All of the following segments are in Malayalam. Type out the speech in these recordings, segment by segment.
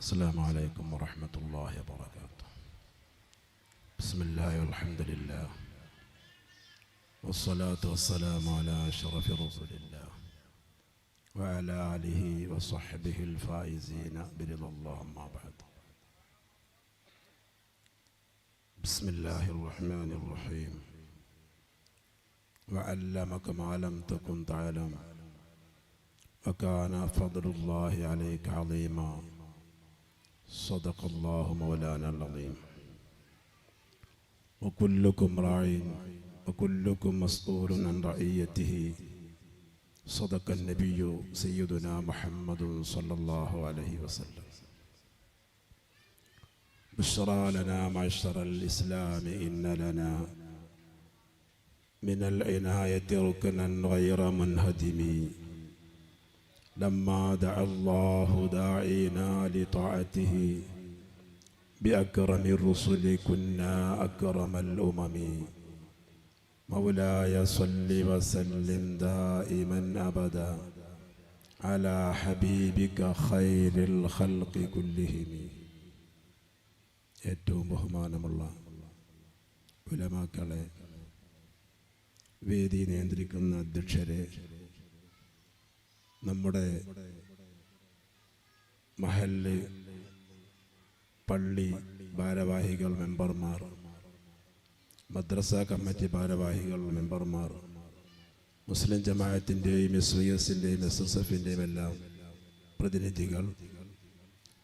السلام عليكم ورحمة الله وبركاته. بسم الله والحمد لله والصلاة والسلام على أشرف رسول الله وعلى آله وصحبه الفائزين برضا الله، أما بعد. بسم الله الرحمن الرحيم. وعلمك ما لم تكن تعلم وكان فضل الله عليك عظيما. صدق الله مولانا العظيم. وكلكم راع وكلكم مسؤول عن رعيته. صدق النبي سيدنا محمد صلى الله عليه وسلم. بشرى لنا معشر الإسلام إن لنا من العناية ركنا غير منهدم. لما دعا الله داعينا لطاعته بأكرم الرسل كنا أكرم الأمم. مولاي صل وسلم دائما أبدا على حبيبك خير الخلق كلهم. ഏറ്റവും ബഹുമാനമുള്ള ഉലമാക്കളെ, വേദി നിയന്ത്രിക്കുന്ന അധ്യക്ഷരെ, നമ്മുടെ മഹല്ല് പള്ളി ഭാരവാഹികൾ, മെമ്പർമാർ, മദ്രസ കമ്മിറ്റി ഭാരവാഹികൾ, മെമ്പർമാർ, മുസ്ലിം ജമാഅത്തിൻ്റെയും SYSൻ്റെയും SSFൻ്റെയും എല്ലാം പ്രതിനിധികൾ,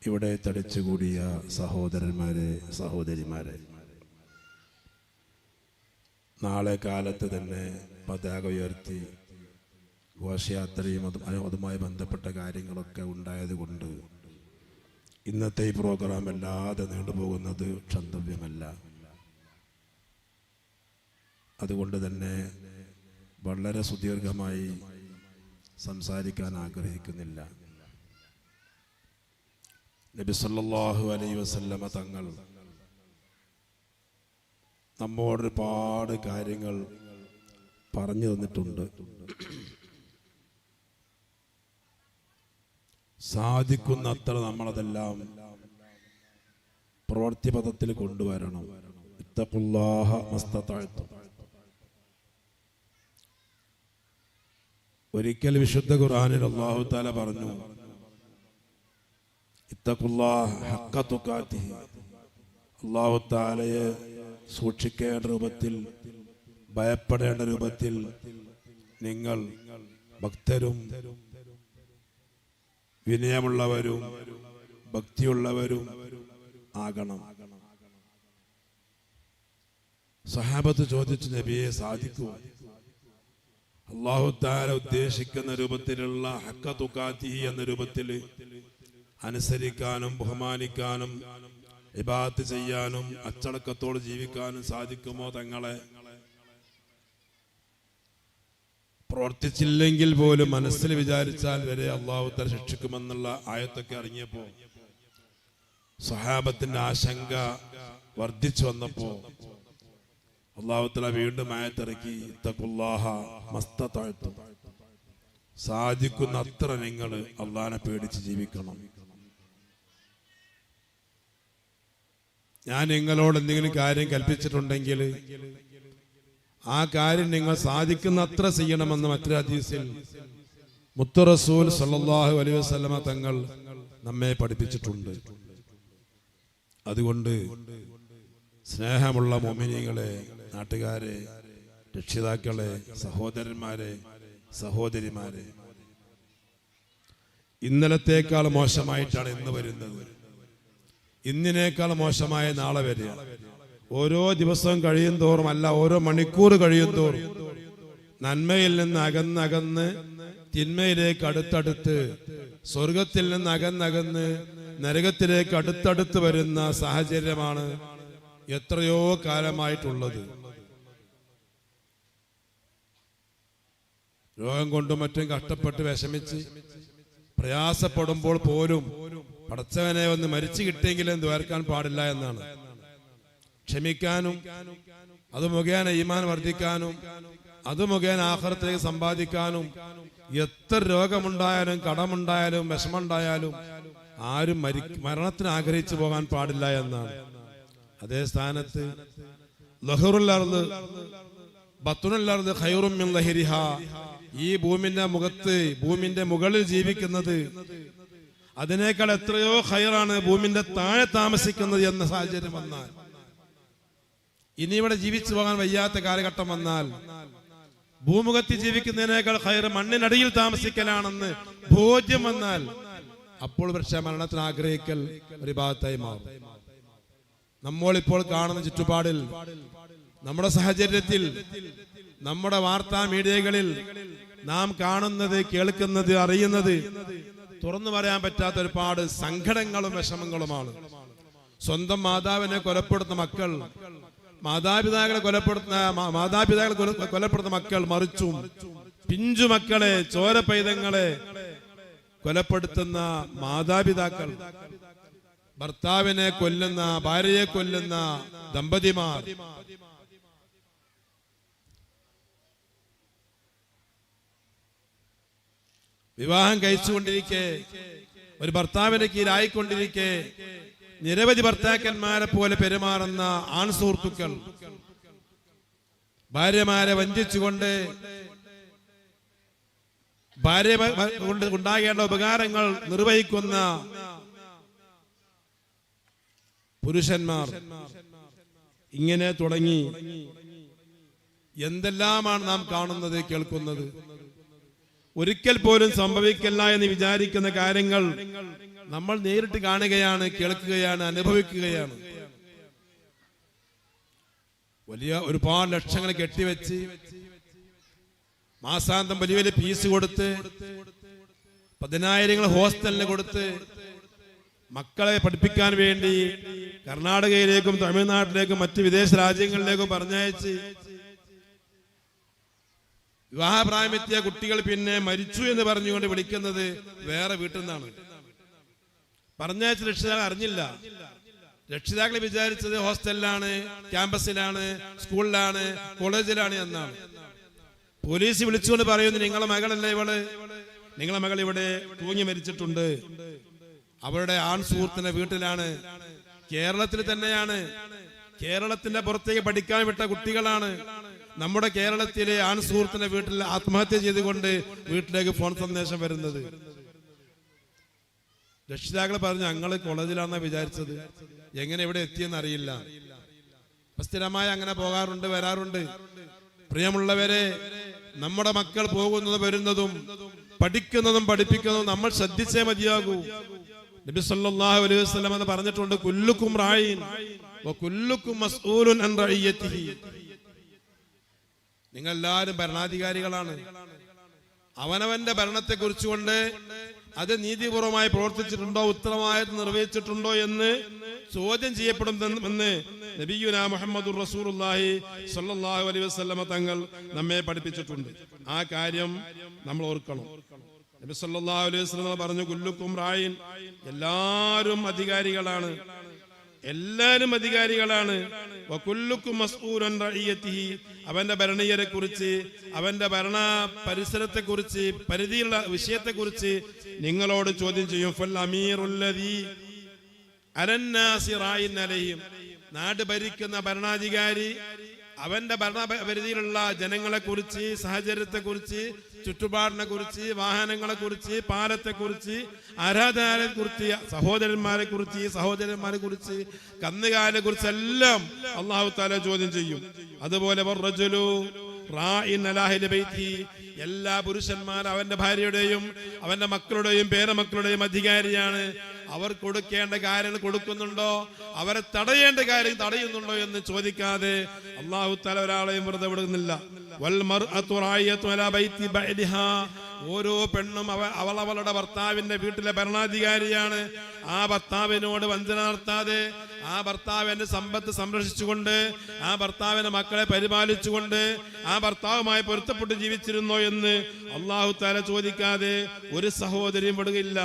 ഇവിടെ തടിച്ചുകൂടിയ സഹോദരന്മാരെ, സഹോദരിമാരെ, നാളെ കാലത്ത് തന്നെ പതാക ഉയർത്തി ഘോഷയാത്രയും അതുമായി ബന്ധപ്പെട്ട കാര്യങ്ങളൊക്കെ ഉണ്ടായതുകൊണ്ട് ഇന്നത്തെ ഈ പ്രോഗ്രാം അല്ലാതെ നീണ്ടുപോകുന്നത് ക്ഷന്തവ്യമല്ല. അതുകൊണ്ട് തന്നെ വളരെ സുദീർഘമായി സംസാരിക്കാൻ ആഗ്രഹിക്കുന്നില്ല. നബി സല്ലല്ലാഹു അലൈഹി വസല്ലമ തങ്ങൾ നമ്മോട് ഒരുപാട് കാര്യങ്ങൾ പറഞ്ഞു തന്നിട്ടുണ്ട്. സാധിക്കുന്നത്ര നമ്മളതെല്ലാം പ്രവൃത്തിപഥത്തിൽ കൊണ്ടുവരണം. ഇത്തഖുല്ലാഹ മസ്തതഅ്തും. ഒരിക്കൽ വിശുദ്ധ ഖുർആനിൽ അല്ലാഹു തആല പറഞ്ഞു, ഇത്തഖുല്ലാഹ ഹഖ്ക തുഖാതിഹി. അല്ലാഹു തആലയെ സൂക്ഷിക്കേണ്ട രൂപത്തിൽ, ഭയപ്പെടേണ്ട രൂപത്തിൽ നിങ്ങൾ ഭക്തരും വിനയമുള്ളവരും ഭക്തിയുള്ളവരും ആകണം. സഹാബത്ത് ചോദിച്ചു, നബിയെ സാധിക്കുമോ? അല്ലാഹു തആല ഉദ്ദേശിക്കുന്ന രൂപത്തിലുള്ള ഹഖ്ക തുഖാതിഹി എന്ന രൂപത്തിൽ അനുസരിക്കാനും ബഹുമാനിക്കാനും ഇബാദത്ത് ചെയ്യാനും അച്ചടക്കത്തോട് ജീവിക്കാനും സാധിക്കുമോ തങ്ങളെ? പ്രവർത്തിച്ചില്ലെങ്കിൽ പോലും മനസ്സിൽ വിചാരിച്ചാൽ വരെ അല്ലാഹു തആല ശിക്ഷിക്കുമെന്നുള്ള ആയത്തൊക്കെ ഇറങ്ങിയപ്പോ സഹാബത്തിന്റെ ആശങ്ക വർദ്ധിച്ചു വന്നപ്പോ അല്ലാഹു തആല വീണ്ടും ആയത്തിറക്കി, ഇത്തഖുല്ലാഹ മസ്തതഅ്തും. സാധിക്കുന്ന അത്ര നിങ്ങൾ അല്ലാഹനെ പേടിച്ച് ജീവിക്കണം. ഞാൻ നിങ്ങളോട് എന്തെങ്കിലും കാര്യം കൽപ്പിച്ചിട്ടുണ്ടെങ്കിൽ ആ കാര്യം നിങ്ങൾ സാധിക്കുന്ന അത്ര ചെയ്യണമെന്ന് മറ്റൊരു ഹദീസിൽ മുത്തു റസൂൽ സല്ലല്ലാഹു അലൈഹി വസല്ലമ തങ്ങൾ നമ്മെ പഠിപ്പിച്ചിട്ടുണ്ട്. അതുകൊണ്ട് സ്നേഹമുള്ള മുഅ്മിനീങ്ങളെ, നാട്ടുകാരെ, രക്ഷിതാക്കളെ, സഹോദരന്മാരെ, സഹോദരിമാരെ, ഇന്നലത്തേക്കാൾ മോശമായിട്ടാണ് ഇന്ന് വരുന്നത്. ഇന്നിനേക്കാൾ മോശമായ നാളെ വരിക. ഓരോ ദിവസവും കഴിയും തോറും, അല്ല ഓരോ മണിക്കൂർ കഴിയും തോറും നന്മയിൽ നിന്ന് അകന്നകന്ന് തിന്മയിലേക്ക് അടുത്തടുത്ത്, സ്വർഗത്തിൽ നിന്ന് അകന്നകന്ന് നരകത്തിലേക്ക് അടുത്തടുത്ത് വരുന്ന സാഹചര്യമാണ് എത്രയോ കാലമായിട്ടുള്ളത്. രോഗം കൊണ്ടും മറ്റും കഷ്ടപ്പെട്ട് വിഷമിച്ച് പ്രയാസപ്പെടുമ്പോൾ പോലും പടച്ചവനെ ഒന്ന് മരിച്ചു കിട്ടിയെങ്കിലും ദ്വാരക്കാൻ പാടില്ല എന്നാണ്. ക്ഷമിക്കാനും അത് മുഖേന ഈമാൻ വർദ്ധിക്കാനും അത് മുഖേന ആഖിറത്തിലേക്ക് സമ്പാദിക്കാനും എത്ര രോഗമുണ്ടായാലും കടമുണ്ടായാലും വിഷമുണ്ടായാലും ആരും മരണത്തിന് ആഗ്രഹിച്ചു പോകാൻ പാടില്ല എന്നാണ്. അതേ സ്ഥാനത്ത് ലഹറുൽ അർദ് ബത്നുൽ അർദ് ഖൈറും മിൻ ലഹരിഹാ, ഈ ഭൂമിന്റെ മുകളിൽ ജീവിക്കുന്നത് അതിനേക്കാൾ എത്രയോ ഖൈറാണ് ഭൂമിന്റെ താഴെ താമസിക്കുന്നത് എന്ന സാഹചര്യം വന്നാൽ, ഇനി ഇവിടെ ജീവിച്ചു പോകാൻ വയ്യാത്ത കാലഘട്ടം വന്നാൽ, ഭൂമുഖത്തിൽ ജീവിക്കുന്നതിനേക്കാൾ ഖൈർ മണ്ണിനടിയിൽ താമസിക്കലാണെന്ന് ബോധ്യം വന്നാൽ, അപ്പോൾ പക്ഷേ മരണത്തിന് ആഗ്രഹിക്കൽ ഒരു ഭാഗത്തായി മാറും. നമ്മളിപ്പോൾ കാണുന്ന ചുറ്റുപാടിൽ, നമ്മുടെ സാഹചര്യത്തിൽ, നമ്മുടെ വാർത്താ മീഡിയകളിൽ നാം കാണുന്നത്, കേൾക്കുന്നത്, അറിയുന്നത് തുറന്നു പറയാൻ പറ്റാത്ത ഒരുപാട് സങ്കടങ്ങളും വിഷമങ്ങളുമാണ്. സ്വന്തം മാതാവിനെ കൊലപ്പെടുത്തുന്ന മക്കൾ, മാതാപിതാക്കളെ കൊലപ്പെടുത്തുന്ന മക്കൾ, മറിച്ചും പിഞ്ചു മക്കളെ, ചോര പൈതങ്ങളെ കൊലപ്പെടുത്തുന്ന മാതാപിതാക്കൾ, ഭർത്താവിനെ കൊല്ലുന്ന, ഭാര്യയെ കൊല്ലുന്ന ദമ്പതിമാർ, വിവാഹം കഴിച്ചുകൊണ്ടിരിക്കെ, ഒരു ഭർത്താവിന്റെ കീഴിലായിക്കൊണ്ടിരിക്കെ നിരവധി ഭർത്താക്കന്മാരെ പോലെ പെരുമാറുന്ന ആൺ സുഹൃത്തുക്കൾ, ഭാര്യമാരെ വഞ്ചിച്ചുകൊണ്ട് ഭാര്യ കൊണ്ട് ഉണ്ടാകേണ്ട ഉപകാരങ്ങൾ നിർവഹിക്കുന്ന പുരുഷന്മാർ, ഇങ്ങനെ തുടങ്ങി എന്തെല്ലാമാണ് നാം കാണുന്നത്, കേൾക്കുന്നത്. ഒരിക്കൽ പോലും സംഭവിക്കില്ല എന്ന് വിചാരിക്കുന്ന കാര്യങ്ങൾ നമ്മൾ നേരിട്ട് കാണുകയാണ്, കേൾക്കുകയാണ്, അനുഭവിക്കുകയാണ്. വലിയ ഒരുപാട് ലക്ഷങ്ങൾ കെട്ടിവെച്ച് മാസാന്തം വലിയ വലിയ ഫീസ് കൊടുത്ത്, 10,000 ഹോസ്റ്റലിന് കൊടുത്ത്, മക്കളെ പഠിപ്പിക്കാൻ വേണ്ടി കർണാടകയിലേക്കും തമിഴ്നാട്ടിലേക്കും മറ്റ് വിദേശ രാജ്യങ്ങളിലേക്കും പറഞ്ഞയച്ച്, വിവാഹപ്രായമെത്തിയ കുട്ടികൾ പിന്നെ മരിച്ചു എന്ന് പറഞ്ഞുകൊണ്ട് വിളിക്കുന്നത് വേറെ വീട്ടിൽ നിന്നാണ്. പറഞ്ഞയച്ച രക്ഷിതാക്കൾ അറിഞ്ഞില്ല. രക്ഷിതാക്കൾ വിചാരിച്ചത് ഹോസ്റ്റലിലാണ്, ക്യാമ്പസിലാണ്, സ്കൂളിലാണ്, കോളേജിലാണ് എന്നാണ്. പോലീസ് വിളിച്ചുകൊണ്ട് പറയുന്നു, നിങ്ങളെ മകളല്ല ഇവള്, നിങ്ങളെ മകൾ ഇവിടെ തൂങ്ങി മരിച്ചിട്ടുണ്ട്, അവരുടെ ആൺ സുഹൃത്തിന്റെ വീട്ടിലാണ്, കേരളത്തിൽ തന്നെയാണ്, കേരളത്തിന്റെ പുറത്തേക്ക് പഠിക്കാൻ വിട്ട കുട്ടികളാണ്. നമ്മുടെ കേരളത്തിലെ ആൺ സുഹൃത്തിന്റെ വീട്ടിൽ ആത്മഹത്യ ചെയ്തുകൊണ്ട് വീട്ടിലേക്ക് ഫോൺ സന്ദേശം വരുന്നത്. രക്ഷിതാക്കൾ പറഞ്ഞു, ഞങ്ങള് കോളേജിലാണെന്നാ വിചാരിച്ചത്, എങ്ങനെ ഇവിടെ എത്തിയെന്ന് അറിയില്ല. സ്ഥിരമായി അങ്ങനെ പോകാറുണ്ട്, വരാറുണ്ട്. പ്രിയമുള്ളവരെ, നമ്മുടെ മക്കൾ പോകുന്നതും വരുന്നതും പഠിക്കുന്നതും പഠിപ്പിക്കുന്നതും നമ്മൾ ശ്രദ്ധിച്ചേ മതിയാകൂ. നബി സല്ലല്ലാഹു അലൈഹി വസല്ലം എന്ന് പറഞ്ഞിട്ടുണ്ട്, കുല്ലുക്കും റായിൻ വ കുല്ലുക്കും മസ്ഊലുൻ അൻ റഇയതിഹി. നിങ്ങൾ എല്ലാവരും ഭരണാധികാരികളാണ്. അവനവന്റെ ഭരണത്തെ കുറിച്ചുകൊണ്ട് അത് നീതിപൂർവമായി പ്രവർത്തിച്ചിട്ടുണ്ടോ, ഉത്തരവാദിത്വം നിർവഹിച്ചിട്ടുണ്ടോ എന്ന് ചോദ്യം ചെയ്യപ്പെടുമെന്ന് നബിയുനാ മുഹമ്മദുർ റസൂലുള്ളാഹി സ്വല്ലല്ലാഹു അലൈഹി വസല്ലം തങ്ങൾ നമ്മെ പഠിപ്പിച്ചിട്ടുണ്ട്. ആ കാര്യം നമ്മൾ ഓർക്കണം. നബി സല്ലല്ലാഹു അലൈഹി വസല്ലം പറഞ്ഞു, കുല്ലുക്കും റായിൻ, എല്ലാവരും അധികാരികളാണ്, എല്ലാവരും അധികാരികളാണ്. വകുല്ലുക്കും മസ്ഊലുൻ റഇയതിഹി, അവന്റെ ഭരണീയരെ കുറിച്ച്, അവന്റെ ഭരണ പരിസരത്തെ കുറിച്ച്, പരിധിയുള്ള വിഷയത്തെ കുറിച്ച് നിങ്ങളോട് ചോദ്യം ചെയ്യും. ഫൽ അമീറുല്ലദീ അലന്നാസി റായിൻ അലൈഹിം, നാട് ഭരിക്കുന്ന ഭരണാധികാരി അവന്റെ ഭരണപരിധിയിലുള്ള ജനങ്ങളെ കുറിച്ച്, സാഹചര്യത്തെ കുറിച്ച്, ചുറ്റുപാടിനെ കുറിച്ച്, വാഹനങ്ങളെ കുറിച്ച്, പാലത്തെ കുറിച്ച്, ആരാധനാലയെ കുറിച്ച്, സഹോദരന്മാരെ കുറിച്ച്, കന്നുകാലിയെ കുറിച്ച് എല്ലാം അല്ലാഹു തആല ചോദ്യം ചെയ്യും. അതുപോലെ എല്ലാ പുരുഷന്മാരും അവന്റെ ഭാര്യയുടെയും അവന്റെ മക്കളുടെയും പേരമക്കളുടെയും അധികാരിയാണ്. അവർ കൊടുക്കേണ്ട കാര്യങ്ങൾ കൊടുക്കുന്നുണ്ടോ, അവരെ തടയേണ്ട കാര്യം തടയുന്നുണ്ടോ എന്ന് ചോദിക്കാതെ അല്ലാഹു തആല ഒരാളെയും വെറുതെ വിടുന്നില്ല. ഓരോ പെണ്ണും അവളുടെ ഭർത്താവിന്റെ വീട്ടിലെ ഭരണാധികാരിയാണ്. ആ ഭർത്താവിനോട് വഞ്ചന നടത്താതെ, ആ ഭർത്താവിന്റെ സമ്പത്ത് സംരക്ഷിച്ചുകൊണ്ട്, ആ ഭർത്താവിന്റെ മക്കളെ പരിപാലിച്ചുകൊണ്ട്, ആ ഭർത്താവുമായി പൊരുത്തപ്പെട്ട് ജീവിച്ചിരുന്നോ എന്ന് അല്ലാഹു തആല ചോദിക്കാതെ ഒരു സഹോദരിയും വിടുകയില്ല.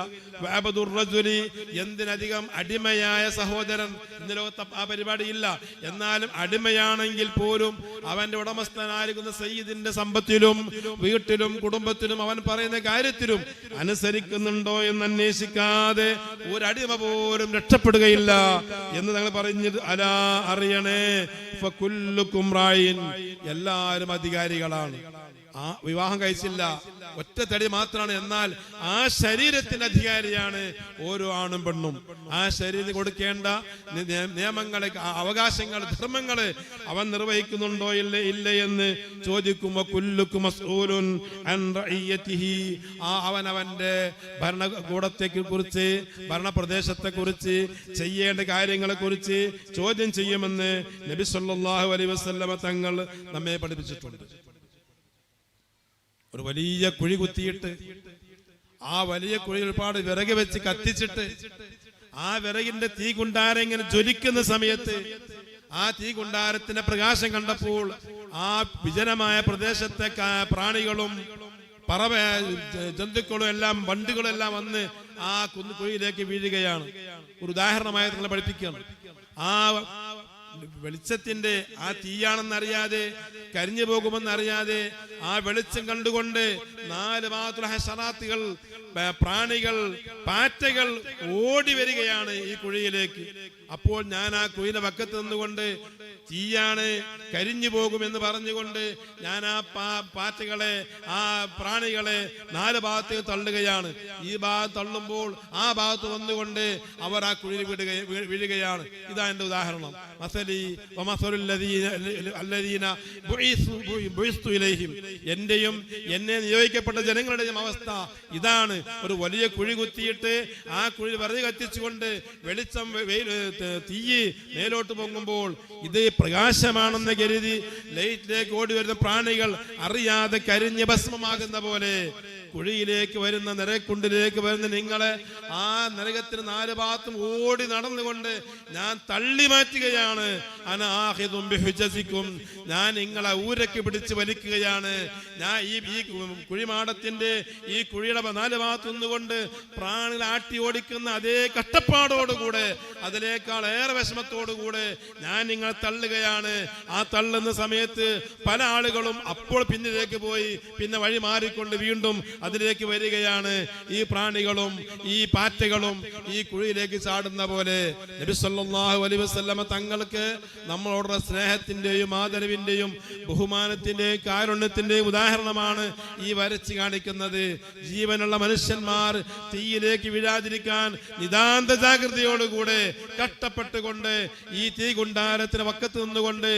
വഅബ്ദുർ റജുലി, എന്തിനധികം അടിമയായ സഹോദരൻ. ഇന്ന് ലോകത്ത് ആ പരിപാടിയില്ല. എന്നാലും അടിമയാണെങ്കിൽ പോലും അവന്റെ ഉടമസ്ഥനായിരിക്കുന്ന സയ്യിദിന്റെ സമ്പത്തിലും വീട്ടിലും കുടുംബത്തിലും അവൻ പറയുന്ന കാര്യത്തിലും അനുസരിക്കുന്നുണ്ടോ എന്ന് അന്വേഷിക്കാതെ ഒരു അടിമ പോലും രക്ഷപ്പെടുകയില്ല എന്ന് ഞങ്ങൾ പറഞ്ഞത്. അലാ, അറിയണേ, ഫകുല്ലുക്കും റായിൻ, എല്ലാവരും അധികാരികളാണ്. ആ വിവാഹം കഴിച്ചില്ല, ഒറ്റ തടി മാത്രമാണ്. എന്നാൽ ആ ശരീരത്തിന്റെ അധികാരിയാണ് ഓരോ ആണും പെണ്ണും. ആ ശരീരത്തിന് കൊടുക്കേണ്ട നിയമങ്ങളെ, അവകാശങ്ങൾ, ധർമ്മങ്ങള് അവൻ നിർവഹിക്കുന്നുണ്ടോ ഇല്ല എന്ന് ചോദിക്കുമ്പോ കുല്ലുക്കും മസ്ഊലുൻ അൻ റഇയതിഹി, അവൻ അവന്റെ ഭരണകൂടത്തെ കുറിച്ച്, ഭരണപ്രദേശത്തെ കുറിച്ച്, ചെയ്യേണ്ട കാര്യങ്ങളെ കുറിച്ച് ചോദ്യം ചെയ്യുമെന്ന് നബി സല്ലല്ലാഹു അലൈഹി വസല്ലമ തങ്ങൾ നമ്മെ പഠിപ്പിച്ചിട്ടുണ്ട്. ഒരു വലിയ കുഴി കുത്തിയിട്ട് ആ വലിയ കുഴി ഒരുപാട് വിറക് വെച്ച് കത്തിച്ചിട്ട് ആ വിറകിന്റെ തീ കുണ്ടാരം ഇങ്ങനെ ജ്വലിക്കുന്ന സമയത്ത് ആ തീ കുണ്ടാരത്തിന്റെ പ്രകാശം കണ്ടപ്പോൾ ആ വിജനമായ പ്രദേശത്തെ പ്രാണികളും പറവ ജന്തുക്കളും എല്ലാം, വണ്ടുകളും എല്ലാം വന്ന് ആ കുഴിയിലേക്ക് വീഴുകയാണ്. ഒരു ഉദാഹരണമായി നിങ്ങൾ പഠിപ്പിക്കുകയാണ്. ആ വെളിച്ചത്തിന്റെ ആ തീയാണെന്നറിയാതെ, കരിഞ്ഞു പോകുമെന്നറിയാതെ ആ വെളിച്ചം കണ്ടുകൊണ്ട് 4 ഭാഗത്തുള്ള ഹശറാത്തുകൾ, പ്രാണികൾ, പാറ്റകൾ ഓടി വരികയാണ് ഈ കുഴിയിലേക്ക്. അപ്പോൾ ഞാൻ ആ കുഴിയുടെ പക്കത്ത് നിന്നുകൊണ്ട് തീയാണ്, കരിഞ്ഞു പോകുമെന്ന് പറഞ്ഞുകൊണ്ട് ഞാൻ ആ പാറ്റകളെ, ആ പ്രാണികളെ 4 ഭാഗത്തേക്ക് തള്ളുകയാണ്. ഈ ഭാഗം തള്ളുമ്പോൾ ആ ഭാഗത്ത് വന്നുകൊണ്ട് അവർ ആ കുഴിയിൽ വീഴുകയാണ്. ഇതാ എന്റെ ഉദാഹരണം. എന്റെയും എന്നെ നിയോഗിക്കപ്പെട്ട ജനങ്ങളുടെയും അവസ്ഥ ഇതാണ്. ഒരു വലിയ കുഴി കുത്തിയിട്ട് ആ കുഴി വെറുതെ കത്തിച്ചുകൊണ്ട് വെളിച്ചം, തീ മേലോട്ട് പൊങ്ങുമ്പോൾ ഇത് പ്രകാശമാണെന്ന് കരുതി ലൈറ്റിലേക്ക് ഓടി വരുന്ന പ്രാണികൾ അറിയാതെ കരിഞ്ഞ് ഭസ്മമാകുന്ന പോലെ കുഴിയിലേക്ക് വരുന്ന, നരകുണ്ടിലേക്ക് വരുന്ന നിങ്ങളെ ആ നരകത്തിന് 4 ഭാഗത്തും ഓടി നടന്നുകൊണ്ട് ഞാൻ തള്ളി മാറ്റുകയാണ്. അനാഹിദും ബിഹുജസിക്കും, ഞാൻ നിങ്ങളെ ഊരക്ക് പിടിച്ച് വലിക്കുകയാണ്. ഞാൻ ഈ കുഴിമാടത്തിന്റെ ഈ കുഴിയുടെ 4 ഭാഗത്തു നിന്നുകൊണ്ട് പ്രാണികൾ ആട്ടി ഓടിക്കുന്ന അതേ കഷ്ടപ്പാടോടുകൂടെ, അതിനേക്കാൾ ഏറെ വിഷമത്തോടുകൂടെ ഞാൻ നിങ്ങളെ തള്ളുകയാണ്. ആ തള്ളുന്ന സമയത്ത് പല ആളുകളും അപ്പോൾ പിന്നിലേക്ക് പോയി പിന്നെ വഴി മാറിക്കൊണ്ട് വീണ്ടും അതിലേക്ക് വരികയാണ്. ഈ പ്രാണികളും ഈ പാറ്റകളും ഈ കുഴിയിലേക്ക് ചാടുന്ന പോലെ നബി സല്ലല്ലാഹു അലൈഹി വസല്ലമ തങ്ങൾക്ക് നമ്മളോടുള്ള സ്നേഹത്തിന്റെയും ആദരവിന്റെയും ബഹുമാനത്തിന്റെയും കാരുണ്യത്തിന്റെയും ഉദാഹരണമാണ് ഈ വരച്ച് കാണിക്കുന്നത്. ജീവനുള്ള മനുഷ്യന്മാർ തീയിലേക്ക് വീഴാതിരിക്കാൻ നിതാന്ത ജാഗ്രതയോടുകൂടെ കഷ്ടപ്പെട്ടുകൊണ്ട് ഈ തീ കുണ്ടാരത്തിന് പക്കത്ത് നിന്നുകൊണ്ട്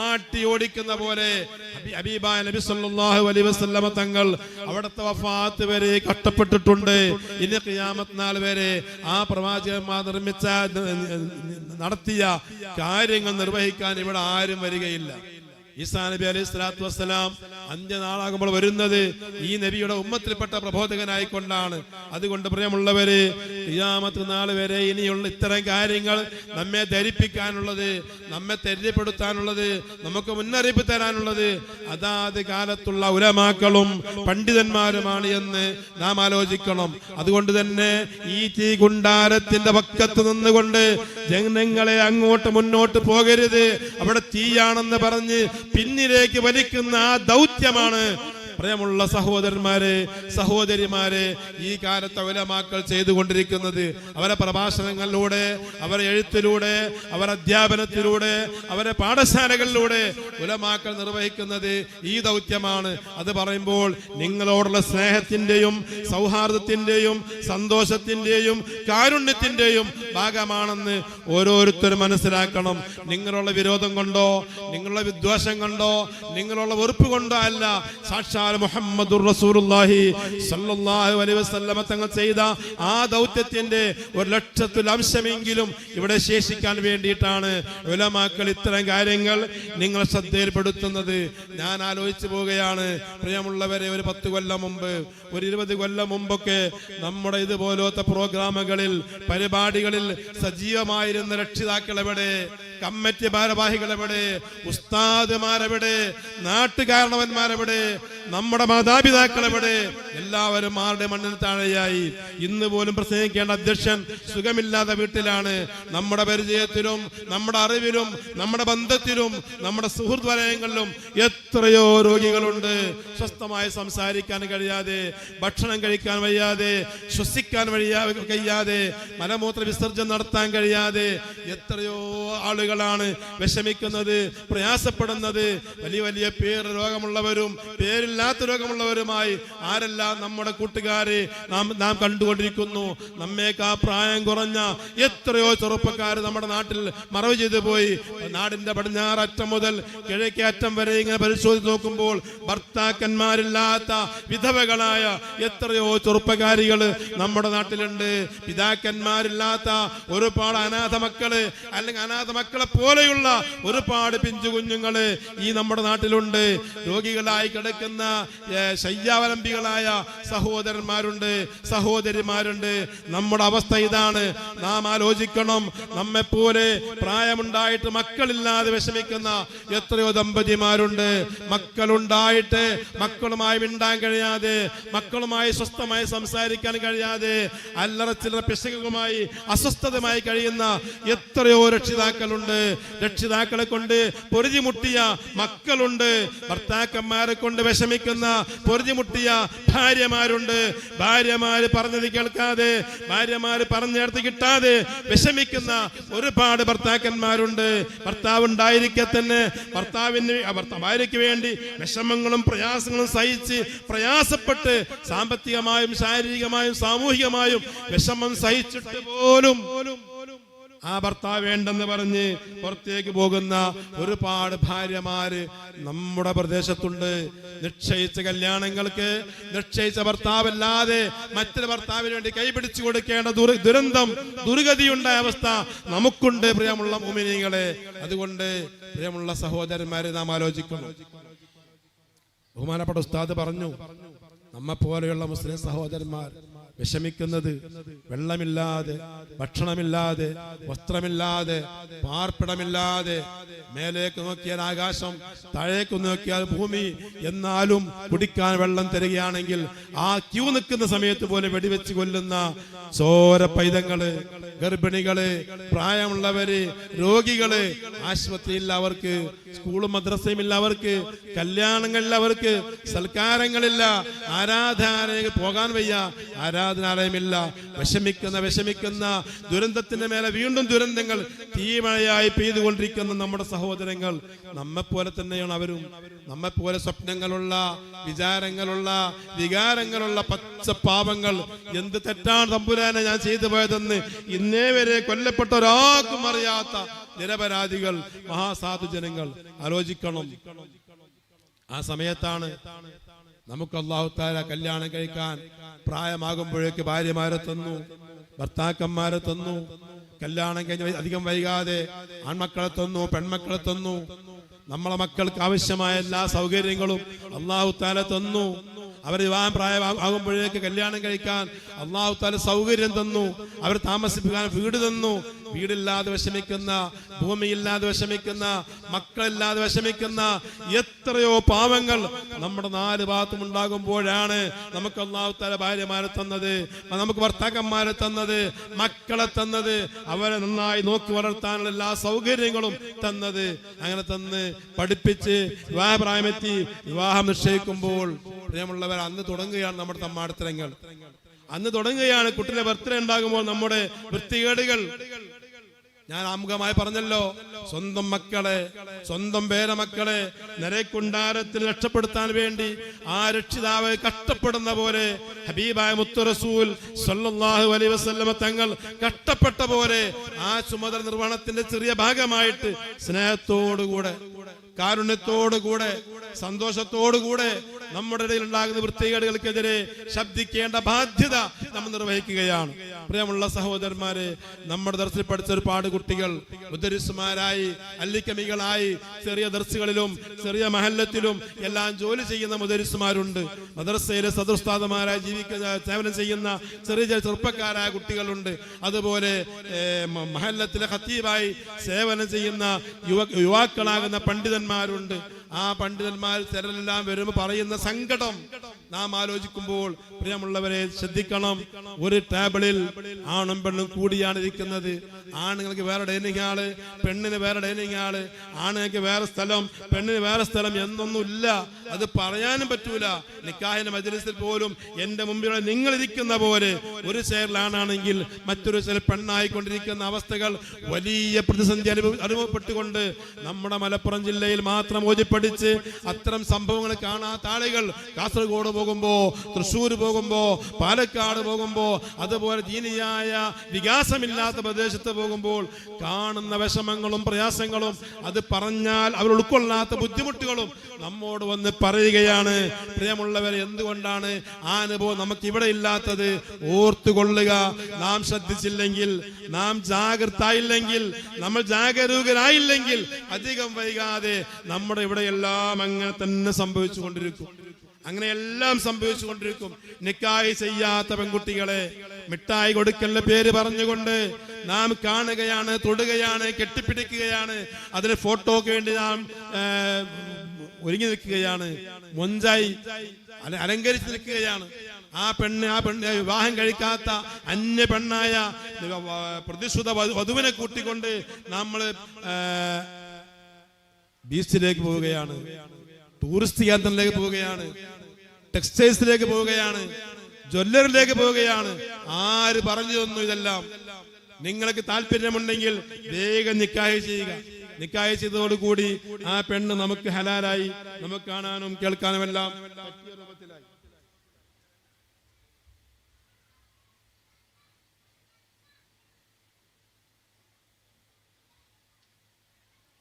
ആട്ടി ഓടിക്കുന്ന പോലെ ഹബീബായ നബി സല്ലല്ലാഹു അലൈഹി വസല്ലമ തങ്ങൾ അവിടുത്തെ വഫാത്ത് വരെ കഷ്ടപ്പെട്ടിട്ടുണ്ട്. ഇനി ഖിയാമത്ത് നാൾ വരെ ആ പ്രവാചകന്മാർ നടത്തിയ കാര്യങ്ങൾ നിർവഹിക്കാൻ ഇവിടെ ആരും വരികയില്ല. ഈസാ നബി അലൈഹി സ്വലാത്തു വസ്സലാം അന്ത്യനാളാകുമ്പോൾ വരുന്നത് ഈ നബിയുടെ ഉമ്മത്തിൽപ്പെട്ട പ്രബോധകനായിക്കൊണ്ടാണ്. അതുകൊണ്ട് പ്രിയമുള്ളവരെ, ഖിയാമത്ത് നാൾ വരെ ഇനിയുള്ള ഇത്തരം കാര്യങ്ങൾ നമ്മെ ധരിപ്പിക്കാനുള്ളത്, നമ്മെ തെര്യപ്പെടുത്താനുള്ളത്, നമുക്ക് മുന്നറിയിപ്പ് തരാനുള്ളത് അതാത് കാലത്തുള്ള ഉലമാക്കളും പണ്ഡിതന്മാരുമാണ് എന്ന് നാം ആലോചിക്കണം. അതുകൊണ്ട് തന്നെ ഈ തീ കുണ്ടാരത്തിന്റെ പക്കത്ത് നിന്നുകൊണ്ട് ജനങ്ങളെ അങ്ങോട്ട് മുന്നോട്ട് പോകരുത്, അവിടെ തീയാണെന്ന് പറഞ്ഞ് പിന്നിലേക്ക് വലിക്കുന്ന ആ ദൗത്യമാണ് പ്രിയമുള്ള സഹോദരന്മാരെ, സഹോദരിമാരെ, ഈ കാലത്തെ ഉലമാക്കൾ ചെയ്തുകൊണ്ടിരിക്കുന്നത്. അവരെ പ്രഭാഷണങ്ങളിലൂടെ, അവരെ എഴുത്തിലൂടെ, അവരെ അധ്യാപനത്തിലൂടെ, അവരെ പാഠശാലകളിലൂടെ ഉലമാക്കൾ നിർവഹിക്കുന്നത് ഈ ദൗത്യമാണ്. അത് പറയുമ്പോൾ നിങ്ങളോടുള്ള സ്നേഹത്തിന്റെയും സൗഹാർദ്ദത്തിന്റെയും സന്തോഷത്തിന്റെയും കാരുണ്യത്തിന്റെയും ഭാഗമാണെന്ന് ഓരോരുത്തരും മനസ്സിലാക്കണം. നിങ്ങളുള്ള വിരോധം കൊണ്ടോ, നിങ്ങളുള്ള വിദ്വേഷം കൊണ്ടോ, നിങ്ങളുള്ള വെറുപ്പ് കൊണ്ടോ അല്ല, സാക്ഷാൽ മുഹമ്മദുർ റസൂലുള്ളാഹി സ്വല്ലല്ലാഹു അലൈഹി വസല്ലമ തങ്ങൾ ചെയ്ത ആ ദൗത്യത്തിന്റെ 1,00,000 അംശമെങ്കിലും ഇവിടെ ശേഷിക്കാൻ വേണ്ടിയിട്ടാണ് ഉലമാക്കൾ ഇത്തരം കാര്യങ്ങൾ നിങ്ങൾ ശ്രദ്ധയിൽപ്പെടുത്തുന്നത്. ഞാൻ ആലോചിച്ചു പോവുകയാണ് പ്രിയമുള്ളവരെ, ഒരു 10 കൊല്ലം മുമ്പ്, ഒരു 20 കൊല്ലം മുമ്പൊക്കെ നമ്മുടെ ഇതുപോലത്തെ പ്രോഗ്രാമുകളിൽ, പരിപാടികളിൽ സജീവമായിരുന്ന രക്ഷിതാക്കൾ എവിടെ, കമ്മിറ്റി ഭാരവാഹികൾ എവിടെ, ഉസ്താദുമാരെവിടെ, നാട്ടുകാരണവന്മാരെവിടെ, നമ്മുടെ മാതാപിതാക്കൾ എവിടെ? എല്ലാവരും ആരുടെ മണ്ണിൽ താഴെയായി. ഇന്ന് പോലും പ്രസംഗിക്കേണ്ട അധ്യക്ഷൻ സുഖമില്ലാത്ത വീട്ടിലാണ്. നമ്മുടെ പരിചയത്തിലും നമ്മുടെ അറിവിലും നമ്മുടെ ബന്ധത്തിലും നമ്മുടെ സുഹൃത്ത് വലയങ്ങളിലും എത്രയോ രോഗികളുണ്ട്. സ്വസ്ഥമായി സംസാരിക്കാൻ കഴിയാതെ, ഭക്ഷണം കഴിക്കാൻ വയ്യാതെ, ശ്വസിക്കാൻ കഴിയാതെ, മലമൂത്ര വിസർജനം നടത്താൻ കഴിയാതെ എത്രയോ ആളുകളാണ് വിഷമിക്കുന്നത്, പ്രയാസപ്പെടുന്നത്. വലിയ വലിയ പേര് രോഗമുള്ളവരും പേരില്ലാത്ത രോഗമുള്ളവരുമായി ആരെല്ലാം നമ്മുടെ കൂട്ടുകാരെ നാം കണ്ടുകൊണ്ടിരിക്കുന്നു. നമ്മേക്കാ പ്രായം കുറഞ്ഞ എത്രയോ ചെറുപ്പക്കാർ നമ്മുടെ നാട്ടിൽ മറവ് ചെയ്തു പോയി. നാടിന്റെ പടിഞ്ഞാററ്റം മുതൽ കിഴക്കേ അറ്റം വരെ ഇങ്ങനെ പരിശോധിച്ച് നോക്കുമ്പോൾ ഭർത്താക്കന്മാരില്ലാത്ത വിധവകളായ എത്രയോ ചെറുപ്പക്കാരികൾ നമ്മുടെ നാട്ടിലുണ്ട്. പിതാക്കന്മാരില്ലാത്ത ഒരുപാട് അനാഥ മക്കള്, അല്ലെങ്കിൽ അനാഥ മക്കളെ പോലെയുള്ള ഒരുപാട് പിഞ്ചു കുഞ്ഞുങ്ങള് ഈ നമ്മുടെ നാട്ടിലുണ്ട്. രോഗികളായി കിടക്കുന്ന ശയ്യാവലംബികളായ സഹോദരന്മാരുണ്ട്, സഹോദരിമാരുണ്ട്. നമ്മുടെ അവസ്ഥ ഇതാണ്. നാം ആലോചിക്കണം. നമ്മെപ്പോലെ പ്രായമുണ്ടായിട്ട് മക്കളില്ലാതെ വിഷമിക്കുന്ന എത്രയോ ദമ്പതിമാരുണ്ട്. മക്കളുണ്ടായിട്ട് മക്കളുമായി മിണ്ടാൻ കഴിയാതെ, മക്കളുമായി സ്വസ്ഥമായി സംസാരിക്കാൻ കഴിയാതെ, അല്ലറ ചില്ലറ പിശകുമായി അസ്വസ്ഥതമായി കഴിയുന്ന എത്രയോ രക്ഷിതാക്കളുണ്ട്. രക്ഷിതാക്കളെ കൊണ്ട് പൊറുതിമുട്ടിയ മക്കളുണ്ട്. ഭർത്താക്കന്മാരെ കൊണ്ട് വിഷമിക്കുന്ന പൊറുതിമുട്ടിയ ഭാര്യമാരുണ്ട്. ഭാര്യമാര് പറഞ്ഞത് കേൾക്കാതെ, ഭാര്യമാര് പറഞ്ഞെടുത്ത് കിട്ടാതെ വിഷമിക്കുന്ന ഒരുപാട് ഭർത്താക്കന്മാരുണ്ട്. ഭർത്താവ് ഉണ്ടായിരിക്കെ തന്നെ ഭാര്യയ്ക്ക് വേണ്ടി വിഷമങ്ങളും പ്രയാസങ്ങളും സഹിച്ച് പ്രയാസപ്പെട്ട് സാമ്പത്തികമായും ശാരീരികമായും സാമൂഹികമായും വിഷമം സഹിച്ചിട്ട് പോലും ആ ഭർത്താവ് വേണ്ടെന്ന് പറഞ്ഞ് പുറത്തേക്ക് പോകുന്ന ഒരുപാട് ഭാര്യമാര് നമ്മുടെ പ്രദേശത്തുണ്ട്. നിശ്ചയിച്ച കല്യാണങ്ങൾക്ക് നിശ്ചയിച്ച ഭർത്താവല്ലാതെ മറ്റൊരു ഭർത്താവിന് വേണ്ടി കൈപിടിച്ചു കൊടുക്കേണ്ട ദുരന്തം, ദുർഗതിയുണ്ടായ അവസ്ഥ നമുക്കുണ്ട് പ്രിയമുള്ള മുഅ്മിനീങ്ങളെ. അതുകൊണ്ട് പ്രിയമുള്ള സഹോദരന്മാരെ നാം ആലോചിക്കണം. ബഹുമാനപ്പെട്ട ഉസ്താദ് പറഞ്ഞു, നമ്മെപ്പോലെയുള്ള മുസ്ലിം സഹോദരന്മാർ വിഷമിക്കുന്നത് വെള്ളമില്ലാതെ, ഭക്ഷണമില്ലാതെ, വസ്ത്രമില്ലാതെ, പാർപ്പിടമില്ലാതെ, മേലേക്ക് നോക്കിയാൽ ആകാശം, താഴേക്ക് നോക്കിയാൽ ഭൂമി, എന്നാലും കുടിക്കാൻ വെള്ളം തരികയാണെങ്കിൽ ആ ക്യൂ നിൽക്കുന്ന സമയത്ത് പോലെ വെടിവെച്ച് കൊല്ലുന്ന ചോര പൈതങ്ങള്, ഗർഭിണികള്, പ്രായമുള്ളവര്, രോഗികള്, ആശുപത്രിയില്ല അവർക്ക്, സ്കൂളും മദ്രസയും ഇല്ല അവർക്ക്, കല്യാണങ്ങളില്ല അവർക്ക്, സൽക്കാരങ്ങളില്ല, ആരാധനാലയങ്ങൾ പോകാൻ വയ്യ, ആരാധനാലയമില്ല. വിഷമിക്കുന്ന ദുരന്തത്തിന്റെ മേലെ വീണ്ടും ദുരന്തങ്ങൾ തീമഴയായി പെയ്തുകൊണ്ടിരിക്കുന്ന നമ്മുടെ സഹോദരങ്ങൾ നമ്മെപ്പോലെ തന്നെയാണ് അവരും. നമ്മെപ്പോലെ സ്വപ്നങ്ങളുള്ള, വിചാരങ്ങളുള്ള, വികാരങ്ങളുള്ള പച്ച പാവങ്ങൾ. എന്ത് തെറ്റാണ് തമ്പുരാനെ ഞാൻ ചെയ്തു പോയതെന്ന് ഇന്നേ വരെ കൊല്ലപ്പെട്ട ഒരാൾക്കും അറിയാത്ത നിരപരാധികൾ, മഹാസാധു ജനങ്ങൾ. ആലോചിക്കണം. ആ സമയത്താണ് നമുക്ക് അല്ലാഹു തആല കല്യാണം കഴിക്കാൻ പ്രായമാകുമ്പോഴേക്ക് ഭാര്യമാരെ തന്നു, ഭർത്താക്കന്മാരെ തന്നു. കല്യാണം കഴിഞ്ഞ് അധികം വൈകാതെ ആൺമക്കളെ തന്നു, പെൺമക്കളെ തന്നു. നമ്മളെ മക്കൾക്ക് ആവശ്യമായ എല്ലാ സൗകര്യങ്ങളും അല്ലാഹു തആല തന്നു. അവർ വിവാഹം പ്രായമാകുമ്പോഴേക്ക് കല്യാണം കഴിക്കാൻ അല്ലാഹു തആല സൗകര്യം തന്നു. അവർ താമസിപ്പിക്കാൻ വീട് തന്നു. വീടില്ലാതെ വിഷമിക്കുന്ന, ഭൂമിയില്ലാതെ വിഷമിക്കുന്ന, മക്കളില്ലാതെ വിഷമിക്കുന്ന എത്രയോ പാവങ്ങൾ നമ്മുടെ നാല് ഭാഗത്തും ഉണ്ടാകുമ്പോഴാണ് നമുക്ക് അല്ലാഹു തആല ഭാര്യമാരെ തന്നത്, നമുക്ക് ഭർത്താക്കന്മാരെ തന്നത്, മക്കളെ തന്നത്, അവരെ നന്നായി നോക്കി വളർത്താനുള്ള എല്ലാ സൗകര്യങ്ങളും തന്നത്. അങ്ങനെ തന്ന് പഠിപ്പിച്ച് വിവാഹപ്രായമെത്തി വിവാഹം നിശ്ചയിക്കുമ്പോൾ പ്രിയമുള്ളവർ, അന്ന് തുടങ്ങുകയാണ് നമ്മുടെ തമ്മാടിത്തരങ്ങൾ. അന്ന് തുടങ്ങുകയാണ് കുട്ടിയുടെ ബർത്ത്ഡേ ഉണ്ടാകുമ്പോൾ നമ്മുടെ വൃത്തികേടുകൾ. ഞാൻ ആമുഖമായി പറഞ്ഞല്ലോ, സ്വന്തം മക്കളെ, സ്വന്തം പേരമക്കളെ നരകുണ്ടാരത്തിൽ രക്ഷപ്പെടുത്താൻ വേണ്ടി ആ രക്ഷിതാവ് കഷ്ടപ്പെടുന്ന പോലെ ഹബീബായ മുത്തു റസൂൽ സ്വല്ലല്ലാഹു അലൈഹി വസല്ലമ തങ്ങൾ കഷ്ടപ്പെട്ട പോലെ ആ ചുമതല നിർവഹണത്തിന്റെ ചെറിയ ഭാഗമായിട്ട് സ്നേഹത്തോടുകൂടെ, കാരുണ്യത്തോടുകൂടെ, സന്തോഷത്തോടുകൂടെ നമ്മുടെ ഇടയിൽ ഉണ്ടാകുന്ന വൃത്തികേടുകൾക്കെതിരെ ശബ്ദിക്കേണ്ട ബാധ്യത നമ്മൾ നിർവഹിക്കുകയാണ്. പ്രിയമുള്ള സഹോദരന്മാരെ, നമ്മുടെ ദർസിൽ പഠിച്ച ഒരുപാട് കുട്ടികൾ മുദരിസുമാരായി, അല്ലിക്കമികളായി, ചെറിയ ദർസുകളിലും ചെറിയ മഹല്ലത്തിലും എല്ലാം ജോലി ചെയ്യുന്ന മുദരിസുമാരുണ്ട്. മദ്രസയിലെ സദുസ്താദമാരായി ജീവിക്കുന്ന, സേവനം ചെയ്യുന്ന ചെറിയ ചെറുപ്പക്കാരായ കുട്ടികളുണ്ട്. അതുപോലെ മഹല്ലത്തിലെ ഖത്തീബായി സേവനം ചെയ്യുന്ന യുവാക്കളാകുന്ന പണ്ഡിതന്മാരുണ്ട്. ആ പണ്ഡിതന്മാർ ചിലരെല്ലാം വരുമ്പോൾ പറയുന്ന സങ്കടം നാം ആലോചിക്കുമ്പോൾ പ്രിയമുള്ളവരെ ശ്രദ്ധിക്കണം. ഒരു ടേബിളിൽ ആണും പെണ്ണും കൂടിയാണ് ഇരിക്കുന്നത്. ആണുങ്ങൾക്ക് വേറെ ഡൈനിങ് ഹാള്, പെണ്ണിന് വേറെ ഡൈനിങ് ഹാള്, ആണുങ്ങൾക്ക് വേറെ സ്ഥലം, പെണ്ണിന് വേറെ സ്ഥലം എന്നൊന്നുമില്ല. അത് പറയാനും പറ്റൂല. നിക്കാഹിന്റെ മജ്‌ലിസിൽ പോലും എന്റെ മുമ്പിലുള്ള നിങ്ങൾ ഇരിക്കുന്ന പോലെ ഒരു ചെയറിൽ ആണാണെങ്കിൽ മറ്റൊരു ചെയറിൽ പെണ്ണായിക്കൊണ്ടിരിക്കുന്ന അവസ്ഥകൾ വലിയ പ്രതിസന്ധി അനുഭവപ്പെട്ടുകൊണ്ട് നമ്മുടെ മലപ്പുറം ജില്ലയിൽ മാത്രം ഓതിപ്പടിച്ച് അത്തരം സംഭവങ്ങൾ കാണാത്ത ആളുകൾ കാസർഗോഡ് പോകുമ്പോ, തൃശ്ശൂർ പോകുമ്പോ, പാലക്കാട് പോകുമ്പോ, അതുപോലെ ദീനിയായ വികാസമില്ലാത്ത പ്രദേശത്ത് പോകുമ്പോൾ കാണുന്ന വിഷമങ്ങളും പ്രയാസങ്ങളും അത് പറഞ്ഞാൽ അവർ ഉൾക്കൊള്ളാത്ത ബുദ്ധിമുട്ടുകളും നമ്മോട് വന്ന് പറയുകയാണ്. പ്രിയമുള്ളവരെ, എന്തുകൊണ്ടാണ് ആ അനുഭവം നമുക്ക് ഇവിടെ ഇല്ലാത്തത്? ഓർത്തുകൊള്ളുക. നാം ശ്രദ്ധിച്ചില്ലെങ്കിൽ, നാം ജാഗ്രതായില്ലെങ്കിൽ, നമ്മൾ ജാഗരൂകരായില്ലെങ്കിൽ അധികം വൈകാതെ നമ്മുടെ ഇവിടെ എല്ലാം അങ്ങനെ തന്നെ സംഭവിച്ചു കൊണ്ടിരിക്കും. അങ്ങനെയെല്ലാം സംഭവിച്ചു കൊണ്ടിരിക്കും. നിക്കാഹ് ചെയ്യാത്ത പെൺകുട്ടികളെ മിഠായി കൊടുക്കലിന്റെ പേര് പറഞ്ഞുകൊണ്ട് നാം കാണുകയാണ്, തൊടുകയാണ്, കെട്ടിപ്പിടിക്കുകയാണ്. അതിന് ഫോട്ടോക്ക് വേണ്ടി നാം ഒരുങ്ങി നിൽക്കുകയാണ്, മൊഞ്ചായി അലങ്കരിച്ച് നിൽക്കുകയാണ്. ആ പെണ്ണ് വിവാഹം കഴിക്കാത്ത അന്യ പെണ്ണായ പ്രതിശ്രുത വധുവിനെ കൂട്ടിക്കൊണ്ട് നമ്മൾ ബീച്ചിലേക്ക് പോവുകയാണ്, ടൂറിസ്റ്റ് കേന്ദ്രത്തിലേക്ക് പോവുകയാണ്, ടെക്സ്റ്റൈൽസിലേക്ക് പോവുകയാണ്, ജ്വല്ലറിയിലേക്ക് പോവുകയാണ്. ആര് പറഞ്ഞു തന്നു ഇതെല്ലാം? നിങ്ങൾക്ക് താല്പര്യമുണ്ടെങ്കിൽ വേഗം നിക്കാഹ് ചെയ്യുക. നിക്കാഹ് ചെയ്തതോടുകൂടി ആ പെണ്ണ് നമുക്ക് ഹലാലായി, നമുക്ക് കാണാനും കേൾക്കാനും എല്ലാം പറ്റിയ രൂപത്തിലായി.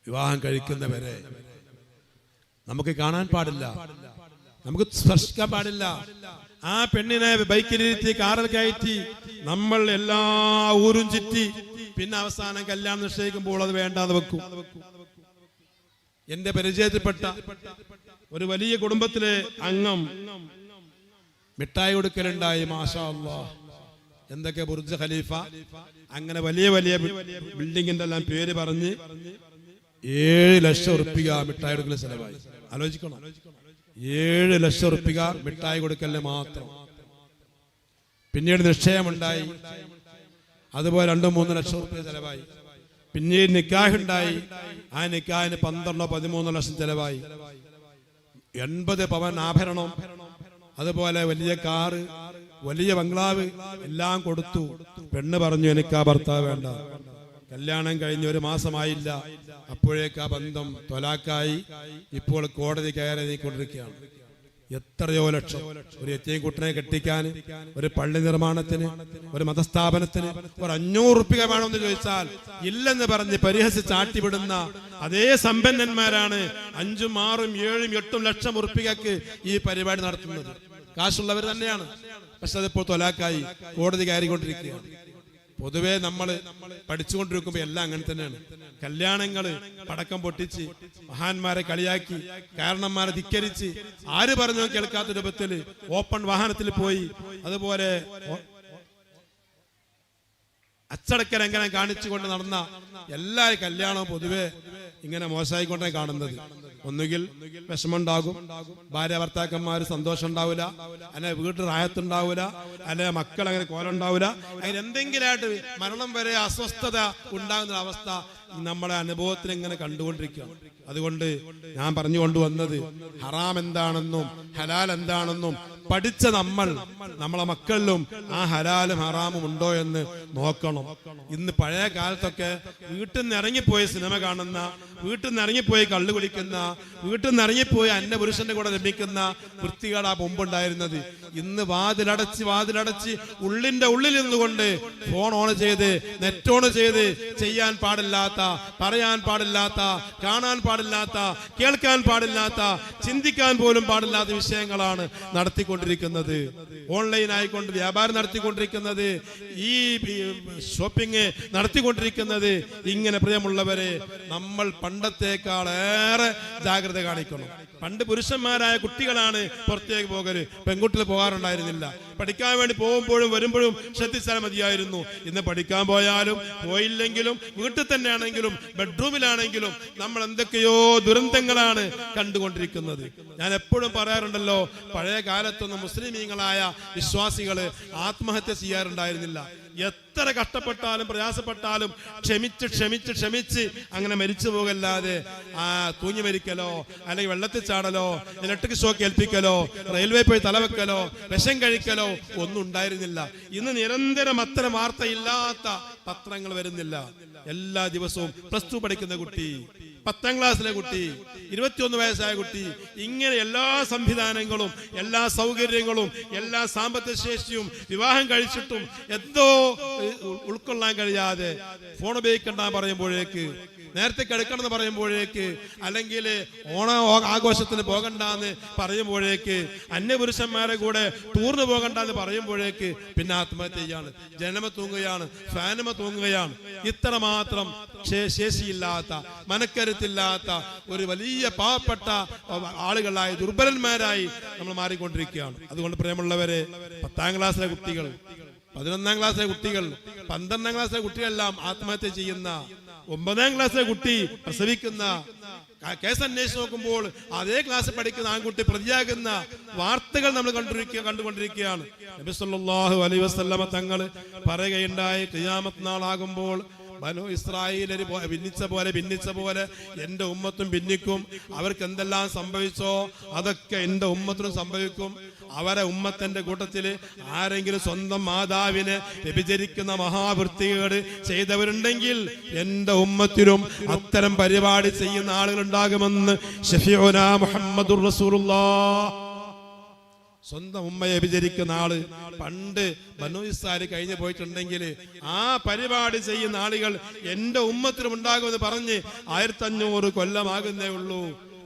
വിവാഹം കഴിക്കുന്നവരെ നമുക്ക് കാണാൻ പാടില്ല, നമുക്ക് സ്പർശിക്കാൻ പാടില്ല. ആ പെണ്ണിനെ ബൈക്കിലിരുത്തി, കാറിൽ കയറ്റി നമ്മൾ എല്ലാ ഊരും ചുറ്റി പിന്നെ അവസാനം കല്യാണം നിശ്ചയിക്കുമ്പോൾ അത് വേണ്ടാതെ വെക്കും. എന്റെ പരിചയത്തിൽപ്പെട്ട ഒരു വലിയ കുടുംബത്തിലെ അംഗം മിഠായി കൊടുക്കലുണ്ടായി. മാഷാ അല്ലാഹ്, എന്തൊക്കെ ബുർജ് ഖലീഫ, അങ്ങനെ വലിയ വലിയ ബിൽഡിങ്ങിന്റെ എല്ലാം പേര് പറഞ്ഞ് 7 ലക്ഷം ഉറുപ്പിക മിഠായി കൊടുക്കൽ ചെലവായി. ആലോചിക്കണം, 7 ലക്ഷം ഉറുപ്പിക മിഠായി കൊടുക്കലിന് മാത്രം. പിന്നീട് നിശ്ചയമുണ്ടായി, അതുപോലെ 2-3 ലക്ഷം ഉറുപ്പിക ചെലവായി. പിന്നീട് നിക്കാഹ് ഉണ്ടായി, ആ നിക്കാഹിന് 12-13 ലക്ഷം ചെലവായി. 80 പവൻ ആഭരണം, അതുപോലെ വലിയ കാറ്, വലിയ ബംഗ്ലാവ് എല്ലാം കൊടുത്തു. പെണ്ണ് പറഞ്ഞു, എനിക്ക് ആ ഭർത്താവ് വേണ്ട. കല്യാണം കഴിഞ്ഞ് 1 മാസമായില്ല, അപ്പോഴേക്ക് ആ ബന്ധം തൊലാക്കായി. ഇപ്പോൾ കോടതി കയറി നീക്കൊണ്ടിരിക്കുകയാണ്. എത്രയോ ലക്ഷം ഒരു യത്തീംകുട്ടനെ കെട്ടിക്കാൻ, ഒരു പള്ളി നിർമ്മാണത്തിന്, ഒരു മതസ്ഥാപനത്തിന് ഒരു 500 ഉറുപ്പിക വേണമെന്ന് ചോദിച്ചാൽ ഇല്ലെന്ന് പറഞ്ഞ് പരിഹസിച്ച് ആട്ടിവിടുന്ന അതേ സമ്പന്നന്മാരാണ് 5, 6, 7, 8 ലക്ഷം ഉറുപ്പികക്ക് ഈ പരിപാടി നടത്തുന്നത്. കാശുള്ളവർ തന്നെയാണ്. പക്ഷെ അതിപ്പോൾ തൊലാക്കായി, കോടതി കയറിക്കൊണ്ടിരിക്കുകയാണ്. പൊതുവെ നമ്മൾ പഠിച്ചുകൊണ്ടിരിക്കുമ്പോ എല്ലാം അങ്ങനെ തന്നെയാണ്. കല്യാണങ്ങള് പടക്കം പൊട്ടിച്ച്, മഹാന്മാരെ കളിയാക്കി, കാരണന്മാരെ ധിക്കരിച്ച്, ആര് പറഞ്ഞോ കേൾക്കാത്ത രൂപത്തില് ഓപ്പൺ വാഹനത്തിൽ പോയി, അതുപോലെ അച്ചടക്കലംഘനം കാണിച്ചുകൊണ്ട് നടന്ന എല്ലാ കല്യാണവും പൊതുവെ ഇങ്ങനെ മോശമായിക്കൊണ്ടേ കാണുന്നത്. ഒന്നുകിൽ വിഷമമുണ്ടാകും, ഭാര്യ ഭർത്താക്കന്മാർ സന്തോഷം ഉണ്ടാവില്ല, അല്ലെ വീട്ടിൽ റായത്തുണ്ടാവില്ല, അല്ലെ മക്കൾ അങ്ങനെ കോലുണ്ടാവില്ല, അങ്ങനെ എന്തെങ്കിലുമായിട്ട് മരണം വരെ അസ്വസ്ഥത ഉണ്ടാകുന്ന അവസ്ഥ നമ്മളെ അനുഭവത്തിൽ ഇങ്ങനെ കണ്ടുകൊണ്ടിരിക്കുകയാണ്. അതുകൊണ്ട് ഞാൻ പറഞ്ഞുകൊണ്ടുവന്നത് ഹറാം എന്താണെന്നും ഹലാൽ എന്താണെന്നും പഠിച്ച നമ്മളെ മക്കളിലും ആ ഹലാലും ഹറാമും ഉണ്ടോ എന്ന് നോക്കണം. ഇന്ന് പഴയ കാലത്തൊക്കെ വീട്ടിൽ നിന്ന് ഇറങ്ങിപ്പോയി സിനിമ കാണുന്ന, വീട്ടിൽ നിന്ന് ഇറങ്ങിപ്പോയി കള്ളു കുടിക്കുന്ന, വീട്ടിൽ നിന്ന് ഇറങ്ങിപ്പോയി അന്യപുരുഷന്റെ കൂടെ ലഭിക്കുന്ന വൃത്തികേടാ മുമ്പുണ്ടായിരുന്നത്. ഇന്ന് വാതിലടച്ച് ഉള്ളിന്റെ ഉള്ളിൽ നിന്നുകൊണ്ട് ഫോൺ ഓൺ ചെയ്ത്, നെറ്റ് ഓൺ ചെയ്ത് ചെയ്യാൻ പാടില്ലാത്ത, പറയാൻ പാടില്ലാത്ത, കാണാൻ പാടില്ലാത്ത, കേൾക്കാൻ പാടില്ലാത്ത, ചിന്തിക്കാൻ പോലും പാടില്ലാത്ത വിഷയങ്ങളാണ് നടത്തിക്കൊണ്ടിരിക്കുന്നത്. ഓൺലൈൻ ആയിക്കൊണ്ട് വ്യാപാരം നടത്തിക്കൊണ്ടിരിക്കുന്നത്, ഈ ഷോപ്പിംഗ് നടത്തിക്കൊണ്ടിരിക്കുന്നത്. ഇങ്ങനെ പ്രിയമുള്ളവരെ, നമ്മൾ പണ്ടത്തേക്കാളേറെ ജാഗ്രത കാണിക്കണം. പണ്ട് പുരുഷന്മാരായ കുട്ടികളാണ് പുറത്തേക്ക് പോകല്, പെൺകുട്ടികൾ പോകാറുണ്ടായിരുന്നില്ല. പഠിക്കാൻ വേണ്ടി പോകുമ്പോഴും വരുമ്പോഴും ശ്രദ്ധിച്ചാൽ മതിയായിരുന്നു. ഇന്ന് പഠിക്കാൻ പോയാലും പോയില്ലെങ്കിലും വീട്ടിൽ തന്നെയാണെങ്കിലും ബെഡ്റൂമിലാണെങ്കിലും നമ്മൾ എന്തൊക്കെയോ ദുരന്തങ്ങളാണ് കണ്ടുകൊണ്ടിരിക്കുന്നത്. ഞാൻ എപ്പോഴും പറയാറുണ്ടല്ലോ, പഴയ കാലത്തൊന്നും മുസ്ലിമീങ്ങളായ വിശ്വാസികള് ആത്മഹത്യ ചെയ്യാറുണ്ടായിരുന്നില്ല. എത്ര കഷ്ടപ്പെട്ടാലും പ്രയാസപ്പെട്ടാലും ക്ഷമിച്ച് ക്ഷമിച്ച് ക്ഷമിച്ച് അങ്ങനെ മരിച്ചു പോകല്ലാതെ തൂങ്ങി മരിക്കലോ അല്ലെങ്കിൽ വെള്ളത്തിൽ ചാടലോ ഇലക്ട്രിക് ഷോക്ക് ഏൽപ്പിക്കലോ റെയിൽവേ പോയി തലവെക്കലോ വിഷം കഴിക്കലോ ഒന്നും ഉണ്ടായിരുന്നില്ല. ഇന്ന് നിരന്തരം അത്തരം വാർത്തയില്ലാത്ത പത്രങ്ങൾ വരുന്നില്ല. എല്ലാ ദിവസവും +2 പഠിക്കുന്ന കുട്ടി, 10ാം ക്ലാസ്സിലെ കുട്ടി, 21 വയസ്സായ കുട്ടി, ഇങ്ങനെ എല്ലാ സംവിധാനങ്ങളും എല്ലാ സൗകര്യങ്ങളും എല്ലാ സാമ്പത്തിക ശേഷിയും വിവാഹം കഴിച്ചിട്ടും എന്തോ ഉൾക്കൊള്ളാൻ കഴിയാതെ ഫോൺ ഉപയോഗിക്കണ്ട പറയുമ്പോഴേക്ക്, നേരത്തെ കിടക്കണമെന്ന് പറയുമ്പോഴേക്ക്, അല്ലെങ്കിൽ ഓണ ആഘോഷത്തിന് പോകണ്ടെന്ന് പറയുമ്പോഴേക്ക്, അന്യപുരുഷന്മാരെ കൂടെ ടൂറിന് പോകണ്ടെന്ന് പറയുമ്പോഴേക്ക് പിന്നെ ആത്മഹത്യ ചെയ്യാണ്, ജനമ തൂങ്ങുകയാണ്, ഫാനമ തൂങ്ങുകയാണ്. ഇത്രമാത്രം ശേഷിയില്ലാത്ത മനക്കരുത്തില്ലാത്ത ഒരു വലിയ പാവപ്പെട്ട ആളുകളായി ദുർബലന്മാരായി നമ്മൾ മാറിക്കൊണ്ടിരിക്കുകയാണ്. അതുകൊണ്ട് പ്രിയമുള്ളവരെ, 10ാം ക്ലാസ്സിലെ കുട്ടികൾ, 11ാം ക്ലാസ്സിലെ കുട്ടികൾ, 12ാം ക്ലാസ്സിലെ കുട്ടികളെല്ലാം ആത്മഹത്യ ചെയ്യുന്ന, 9ാം ക്ലാസ്സിലെ കുട്ടി പ്രസവിക്കുന്ന, കേസ് അന്വേഷിച്ച് നോക്കുമ്പോൾ അതേ ക്ലാസ്സിൽ പഠിക്കുന്ന ആൺകുട്ടി പ്രതിയാകുന്ന വാർത്തകൾ നമ്മൾ കണ്ടുകൊണ്ടിരിക്കുകയാണ്. നബി സല്ലല്ലാഹു അലൈഹി വസല്ലമ തങ്ങൾ പറയുകയുണ്ടായി, ഖിയാമത്ത് നാളാകുമ്പോൾ ബനു ഇസ്രായേലര് ഭിന്നിച്ച പോലെ എന്റെ ഉമ്മത്തും ഭിന്നിക്കും. അവർക്ക് എന്തെല്ലാം സംഭവിച്ചോ അതൊക്കെ എന്റെ ഉമ്മത്തിനും സംഭവിക്കും. അവരെ ഉമ്മത്തിന്റെ കൂട്ടത്തില് ആരെങ്കിലും സ്വന്തം മാതാവിനെ വ്യഭിചരിക്കുന്ന മഹാവൃത്തികേട് ചെയ്തവരുണ്ടെങ്കിൽ എന്റെ ഉമ്മത്തിലും അത്തരം പരിപാടി ചെയ്യുന്ന ആളുകൾ ഉണ്ടാകുമെന്ന് ശഫീഉനാ മുഹമ്മദുർ റസൂലുള്ളാഹ്. സ്വന്തം ഉമ്മയെ വ്യഭിചരിക്കുന്ന ആള് പണ്ട് ബനൂ ഇസ്രായേൽ കഴിഞ്ഞു പോയിട്ടുണ്ടെങ്കിൽ ആ പരിപാടി ചെയ്യുന്ന ആളുകൾ എന്റെ ഉമ്മത്തിലും ഉണ്ടാകുമെന്ന് പറഞ്ഞ് 1500 കൊല്ലമാകുന്നേ ഉള്ളൂ.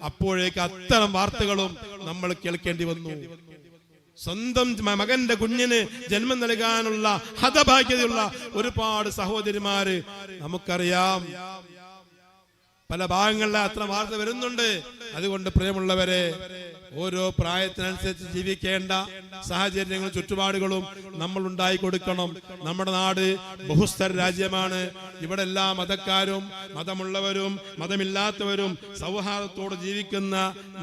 അപ്പോഴേക്ക് അത്തരം വാർത്തകളും നമ്മൾ കേൾക്കേണ്ടി വന്നു. സ്വന്തം മകന്റെ കുഞ്ഞിന് ജന്മം നൽകാനുള്ള ഹതഭാഗ്യതയുള്ള ഒരുപാട് സഹോദരിമാര് നമുക്കറിയാം. പല ഭാഗങ്ങളിലെ അത്ര വാർത്ത വരുന്നുണ്ട്. അതുകൊണ്ട് പ്രിയമുള്ളവരെ, ഓരോ പ്രായത്തിനനുസരിച്ച് ജീവിക്കേണ്ട സാഹചര്യങ്ങളും ചുറ്റുപാടുകളും നമ്മൾ ഉണ്ടായി കൊടുക്കണം. നമ്മുടെ നാട് ബഹുസ്തര രാജ്യമാണ്. ഇവിടെ എല്ലാ മതക്കാരും മതമുള്ളവരും മതമില്ലാത്തവരും സൗഹാർദ്ദത്തോടെ ജീവിക്കുന്ന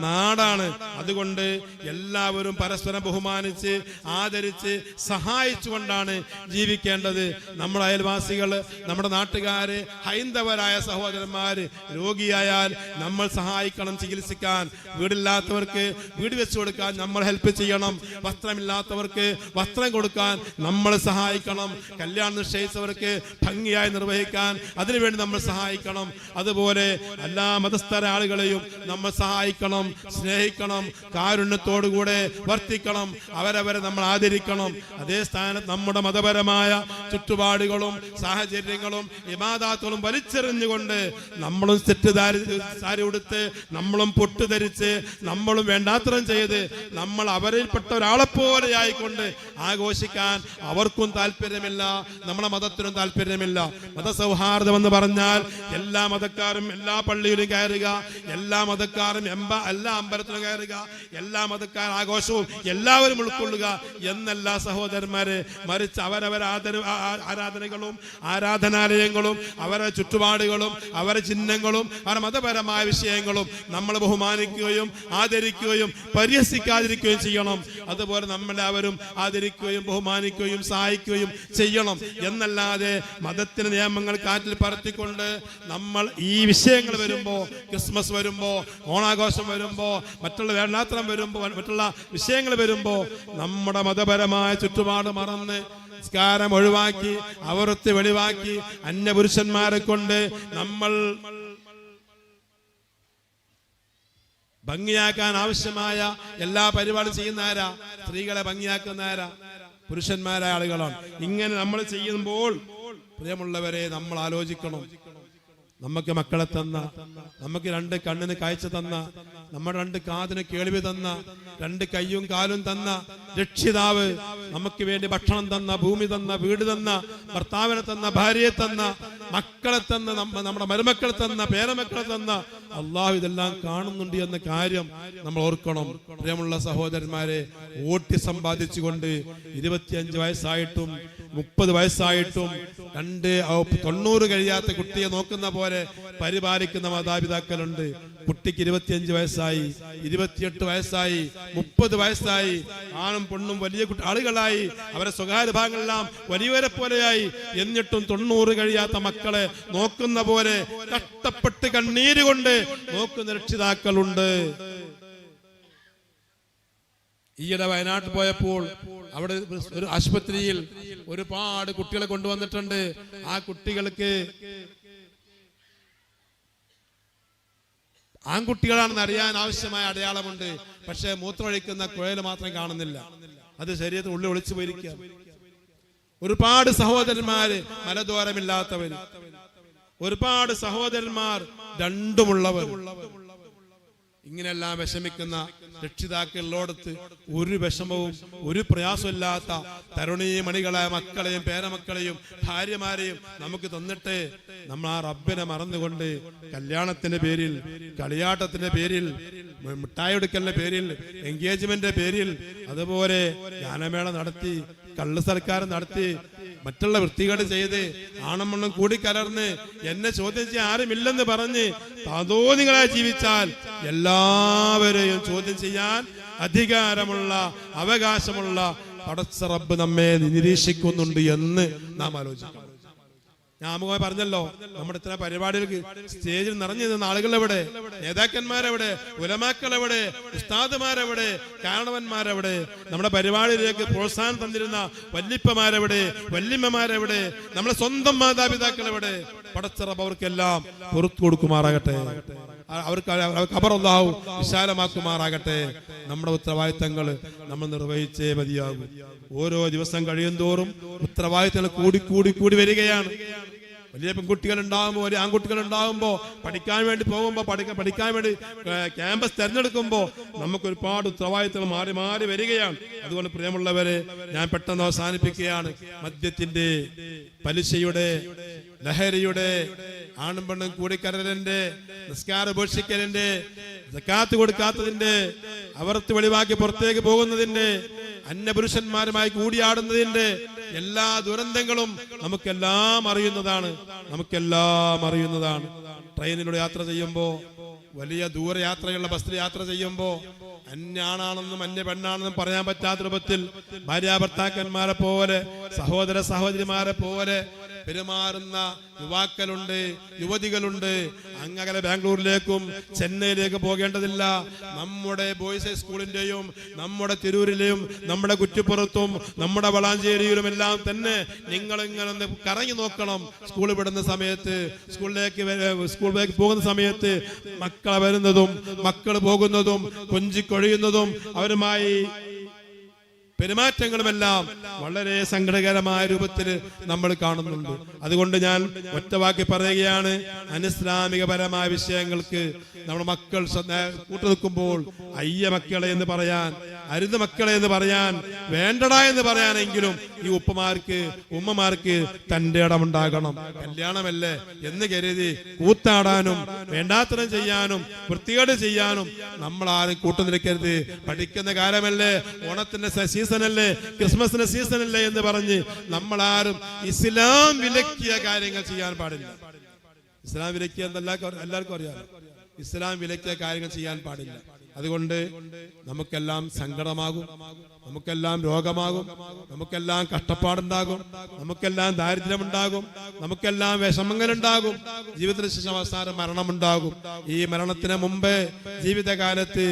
നാടാണ്. അതുകൊണ്ട് എല്ലാവരും പരസ്പരം ബഹുമാനിച്ച് ആദരിച്ച് സഹായിച്ചുകൊണ്ടാണ് ജീവിക്കേണ്ടത്. നമ്മുടെ അയൽവാസികൾ, നമ്മുടെ നാട്ടുകാര്, ഹൈന്ദവരായ സഹോദരന്മാര് രോഗിയായാൽ നമ്മൾ സഹായിക്കണം ചികിത്സിക്കാൻ. വീടില്ലാത്തവർക്ക് വീട് വെച്ചു കൊടുക്കാൻ നമ്മൾ ഹെൽപ്പ് ചെയ്യണം. വസ്ത്രമില്ലാത്തവർക്ക് വസ്ത്രം കൊടുക്കാൻ നമ്മൾ സഹായിക്കണം. കല്യാണം നിശ്ചയിച്ചവർക്ക് ഭംഗിയായി നിർവഹിക്കാൻ അതിനുവേണ്ടി നമ്മൾ സഹായിക്കണം. അതുപോലെ എല്ലാ മതസ്ഥര ആളുകളെയും നമ്മൾ സഹായിക്കണം, സ്നേഹിക്കണം, കാരുണ്യത്തോടുകൂടെ വർത്തിക്കണം. അവരവരെ നമ്മൾ ആദരിക്കണം. അതേ സ്ഥാനത്ത് നമ്മുടെ മതപരമായ ചുറ്റുപാടുകളും സാഹചര്യങ്ങളും ഇബാദത്തുകളും വലിച്ചെറിഞ്ഞുകൊണ്ട് നമ്മളും സാരി ഉടുത്ത് നമ്മളും പൊട്ടുധരിച്ച് നമ്മളും വേണ്ടാത്തരം ചെയ്ത് നമ്മൾ അവരിൽപ്പെട്ട ഒരാളെപ്പോലെ ആയിക്കൊണ്ട് ആഘോഷിക്കാൻ അവർക്കും താല്പര്യമില്ല, നമ്മുടെ മതത്തിനും താല്പര്യമില്ല. മതസൗഹാർദ്ദം എന്ന് പറഞ്ഞാൽ എല്ലാ മതക്കാരും എല്ലാ പള്ളിയിലും കയറുക, എല്ലാ മതക്കാരും എല്ലാ അമ്പലത്തിലും കയറുക, എല്ലാ മതക്കാർ ആഘോഷവും എല്ലാവരും ഉൾക്കൊള്ളുക എന്നല്ല സഹോദരന്മാരെ. മറിച്ച് അവരവരെ ആരാധനകളും ആരാധനാലയങ്ങളും അവരുടെ ചുറ്റുപാടുകളും അവരുടെ ചിഹ്നങ്ങളും അവരുടെ മതപരമായ വിഷയങ്ങളും നമ്മൾ ബഹുമാനിക്കുകയും ആദരിക്കുകയും പരിഹസിക്കാതിരിക്കുകയും ചെയ്യണം. അതുപോലെ നമ്മളെല്ലാവരും ആദരിക്കുകയും ബഹുമാനിക്കുകയും സഹായിക്കുകയും ചെയ്യണം. എന്നല്ലാതെ മതത്തിന്റെ നിയമങ്ങൾ കാറ്റിൽ പറത്തിക്കൊണ്ട് നമ്മൾ ഈ വിഷയങ്ങൾ വരുമ്പോ, ക്രിസ്മസ് വരുമ്പോ, ഓണാഘോഷം വരുമ്പോ, മറ്റുള്ള വേണ്ടാത്തരം വരുമ്പോ, മറ്റുള്ള വിഷയങ്ങൾ വരുമ്പോ നമ്മുടെ മതപരമായ ചുറ്റുപാട് മറന്ന് നിസ്കാരം ഒഴിവാക്കി അവരത്തെ വെളിവാക്കി അന്യപുരുഷന്മാരെ കൊണ്ട് നമ്മൾ ഭംഗിയാക്കാൻ ആവശ്യമായ എല്ലാ പരിപാടിയും ചെയ്യുന്ന ആരാ? സ്ത്രീകളെ ഭംഗിയാക്കുന്ന ആരാ? പുരുഷന്മാരായ ആളുകളാണ്. ഇങ്ങനെ നമ്മൾ ചെയ്യുമ്പോൾ പ്രിയമുള്ളവരെ നമ്മൾ ആലോചിക്കണം. നമുക്ക് മക്കളെ തന്ന, നമുക്ക് 2 കണ്ണിന് കാഴ്ച തന്ന, നമ്മുടെ 2 കാതിന് കേൾവി തന്ന, 2 കയ്യും കാലും തന്ന രക്ഷിതാവ്, നമുക്ക് വേണ്ടി ഭക്ഷണം തന്ന, ഭൂമി തന്ന, വീട് തന്ന, ഭർത്താവിനെ തന്ന, ഭാര്യയെ തന്ന, മക്കളെ തന്ന, നമ്മുടെ മരുമക്കളെ തന്ന, പേരമക്കളെ തന്ന അള്ളാഹു ഇതെല്ലാം കാണുന്നുണ്ട് എന്ന കാര്യം നമ്മൾ ഓർക്കണം. പ്രിയമുള്ള സഹോദരന്മാരെ, വോട്ട് സമ്പാദിച്ചുകൊണ്ട് 25 വയസ്സായിട്ടും 30 വയസ്സായിട്ടും 90 കഴിയാത്ത കുട്ടിയെ നോക്കുന്ന പോലെ പരിപാലിക്കുന്ന മാതാപിതാക്കളുണ്ട്. കുട്ടിക്ക് 25 വയസ്സായി, 28 വയസ്സായി, 30 വയസ്സായി, ആണും പെണ്ണും വലിയ ആളുകളായി, അവരെ സ്വകാര്യ ഭാഗങ്ങളെല്ലാം വലിയവരെ പോലെയായി. എന്നിട്ടും 90 കഴിയാത്ത മക്കളെ നോക്കുന്ന പോലെ കഷ്ടപ്പെട്ട് കണ്ണീര് കൊണ്ട് നോക്കുന്ന രക്ഷിതാക്കളുണ്ട്. ഈയിടെ വയനാട്ടിൽ പോയപ്പോൾ അവിടെ ഒരു ആശുപത്രിയിൽ ഒരുപാട് കുട്ടികളെ കൊണ്ടുവന്നിട്ടുണ്ട്. ആ കുട്ടികൾക്ക് ആൺകുട്ടികളാണെന്ന് അറിയാൻ ആവശ്യമായ അടയാളമുണ്ട്. പക്ഷെ മൂത്രമൊഴിക്കുന്ന കുഴൽ മാത്രം കാണുന്നില്ല. അത് ശരീരത്തിന് ഉള്ളിൽ ഒളിച്ചു പോയിരിക്കുക. ഒരുപാട് സഹോദരന്മാര് മലദ്വാരമില്ലാത്തവര്, ഒരുപാട് സഹോദരന്മാർ രണ്ടുമുള്ളവർ, ഇങ്ങനെയെല്ലാം വിഷമിക്കുന്ന രക്ഷിതാക്കളിലോടത്ത് ഒരു വിഷമവും ഒരു പ്രയാസമില്ലാത്ത തരുണീമണികളായ മക്കളെയും പേരമക്കളെയും ഭാര്യമാരെയും നമുക്ക് തന്നിട്ട് നമ്മൾ ആ റബ്ബിനെ മറന്നുകൊണ്ട് കല്യാണത്തിന്റെ പേരിൽ, കളിയാട്ടത്തിന്റെ പേരിൽ, മിഠായി എടുക്കലിന്റെ പേരിൽ, എൻഗേജ്മെന്റിന്റെ പേരിൽ, അതുപോലെ ഗാനമേള നടത്തി, കള്ള് സൽക്കാരം നടത്തി, മറ്റുള്ള വൃത്തികേട് ചെയ്ത്, ആണമണ്ണം കൂടിക്കലർന്ന് എന്നെ ചോദ്യം ചെയ്യാൻ ആരുമില്ലെന്ന് പറഞ്ഞ് താതോന്നികളായി ജീവിച്ചാൽ എല്ലാവരെയും ചോദ്യം ചെയ്യാൻ അധികാരമുള്ള, അവകാശമുള്ള പടച്ച റബ്ബ് നമ്മെ നിരീക്ഷിക്കുന്നുണ്ട് എന്ന് നാം ആലോചിക്കണം. ഞാൻ ആമുഖമായി പറഞ്ഞല്ലോ, നമ്മുടെ ഇത്ര പരിപാടികൾക്ക് സ്റ്റേജിൽ നിറഞ്ഞു നിന്ന ആളുകളെവിടെ, നേതാക്കന്മാരെവിടെ, ഉലമാക്കളെവിടെ, ഉസ്താദുമാരെവിടെ, കാരണവന്മാരെവിടെ, നമ്മുടെ പരിപാടിയിലേക്ക് പ്രോത്സാഹനം തന്നിരുന്ന വല്ലിപ്പമാരെവിടെ, വല്ലിമ്മമാരെവിടെ, നമ്മുടെ സ്വന്തം മാതാപിതാക്കൾ എവിടെ? പടച്ച റബ്ബ് അവർക്കെല്ലാം പുറത്തു കൊടുക്കുമാറാകട്ടെ. അവർക്ക് ഖബർ അല്ലാഹു വിശാലമാക്കുമാറാകട്ടെ. നമ്മുടെ ഉത്തരവാദിത്തങ്ങൾ നമ്മൾ നിർവഹിച്ചേ മതിയാകും. ഓരോ ദിവസം കഴിയുന്തോറും ഉത്തരവാദിത്തങ്ങൾ കൂടി വരികയാണ്. വലിയ പെൺകുട്ടികൾ ഉണ്ടാകുമ്പോൾ, വലിയ ആൺകുട്ടികൾ ഉണ്ടാകുമ്പോൾ, പഠിക്കാൻ വേണ്ടി പോകുമ്പോൾ, പഠിക്കാൻ വേണ്ടി ക്യാമ്പസ് തെരഞ്ഞെടുക്കുമ്പോൾ നമുക്ക് ഒരുപാട് ഉത്തരവാദിത്തങ്ങൾ മാറി മാറി വരികയാണ്. അതുകൊണ്ട് പ്രിയമുള്ളവരെ, ഞാൻ പെട്ടെന്ന് അവസാനിപ്പിക്കുകയാണ്. മദ്യത്തിന്റെ, പലിശയുടെ, ലഹരിയുടെ, ആണും പെണ്ണും കൂടിക്കരലിന്റെ, നിസ്കാരം ഉപേക്ഷിക്കലിന്റെ, സക്കാത്ത് കൊടുക്കാത്തതിന്റെ, അവർത്ത് വെളിവാക്കി പുറത്തേക്ക് പോകുന്നതിന്റെ, അന്യപുരുഷന്മാരുമായി കൂടിയാടുന്നതിന്റെ എല്ലാ ദുരന്തങ്ങളും നമുക്കെല്ലാം അറിയുന്നതാണ്. ട്രെയിനിലൂടെ യാത്ര ചെയ്യുമ്പോ, വലിയ ദൂരയാത്രയുള്ള ബസ്സിൽ യാത്ര ചെയ്യുമ്പോ അന്യാണാണെന്നും അന്യ പെണ്ണാണെന്നും പറയാൻ പറ്റാത്ത രൂപത്തിൽ ഭാര്യാഭർത്താക്കന്മാരെ പോലെ, സഹോദര സഹോദരിമാരെ പോലെ പെരുമാറുന്ന യുവാക്കളുണ്ട്, യുവതികളുണ്ട്. അങ്ങനെ ബാംഗ്ലൂരിലേക്കും ചെന്നൈയിലേക്കും പോകേണ്ടതില്ല. നമ്മുടെ ബോയ്സ് സ്കൂളിന്റെയും, നമ്മുടെ തിരൂരിലെയും, നമ്മുടെ കുറ്റിപ്പുറത്തും, നമ്മുടെ വളാഞ്ചേരിയിലും എല്ലാം തന്നെ നിങ്ങൾ ഇങ്ങനെ കറങ്ങി നോക്കണം. സ്കൂളിൽ വിടുന്ന സമയത്ത്, സ്കൂളിലേക്ക് പോകുന്ന സമയത്ത് മക്കളെ വരുന്നതും മക്കൾ പോകുന്നതും കൊഞ്ചിക്കൊഴിയുന്നതും അവരുമായി പെരുമാറ്റങ്ങളുമെല്ലാം വളരെ സങ്കടകരമായ രൂപത്തിൽ നമ്മൾ കാണുന്നുണ്ട്. അതുകൊണ്ട് ഞാൻ ഒറ്റവാക്കി പറയുകയാണ്, അനിസ്ലാമികപരമായ വിഷയങ്ങൾക്ക് നമ്മുടെ മക്കൾ കൂട്ടുനിൽക്കുമ്പോൾ അയ്യ മക്കളെ എന്ന് പറയാൻ, അരുത് മക്കളെ എന്ന് പറയാൻ, വേണ്ടടാ എന്ന് പറയാനെങ്കിലും ഈ ഉമ്മമാർക്ക് തന്റെ ഇടമുണ്ടാകണം. കല്യാണമല്ലേ എന്ന് കരുതി കൂത്താടാനും വേണ്ടാത്തരം ചെയ്യാനും വൃത്തികേട് ചെയ്യാനും നമ്മൾ ആരും കൂട്ടുനിൽക്കരുത്. പഠിക്കുന്ന കാലമല്ലേ, ഓണത്തിന്റെ സീസണല്ലേ, ക്രിസ്മസിന്റെ സീസണല്ലേ എന്ന് പറഞ്ഞ് നമ്മൾ ആരും ഇസ്ലാം വിലക്കിയ കാര്യങ്ങൾ ചെയ്യാൻ പാടില്ല. ഇസ്ലാം വിലക്കിയ എല്ലാവർക്കും അറിയാം. ഇസ്ലാം വിലക്കിയ കാര്യങ്ങൾ ചെയ്യാൻ പാടില്ല. അതുകൊണ്ട് നമുക്കെല്ലാം സങ്കടമാകും, നമുക്കെല്ലാം രോഗമാകും, നമുക്കെല്ലാം കഷ്ടപ്പാടുണ്ടാകും, നമുക്കെല്ലാം ദാരിദ്ര്യമുണ്ടാകും, നമുക്കെല്ലാം വിഷമങ്ങളുണ്ടാകും. ജീവിതത്തിന് ശേഷം അവസാനം മരണമുണ്ടാകും. ഈ മരണത്തിന് മുമ്പ്, ജീവിതകാലത്ത്,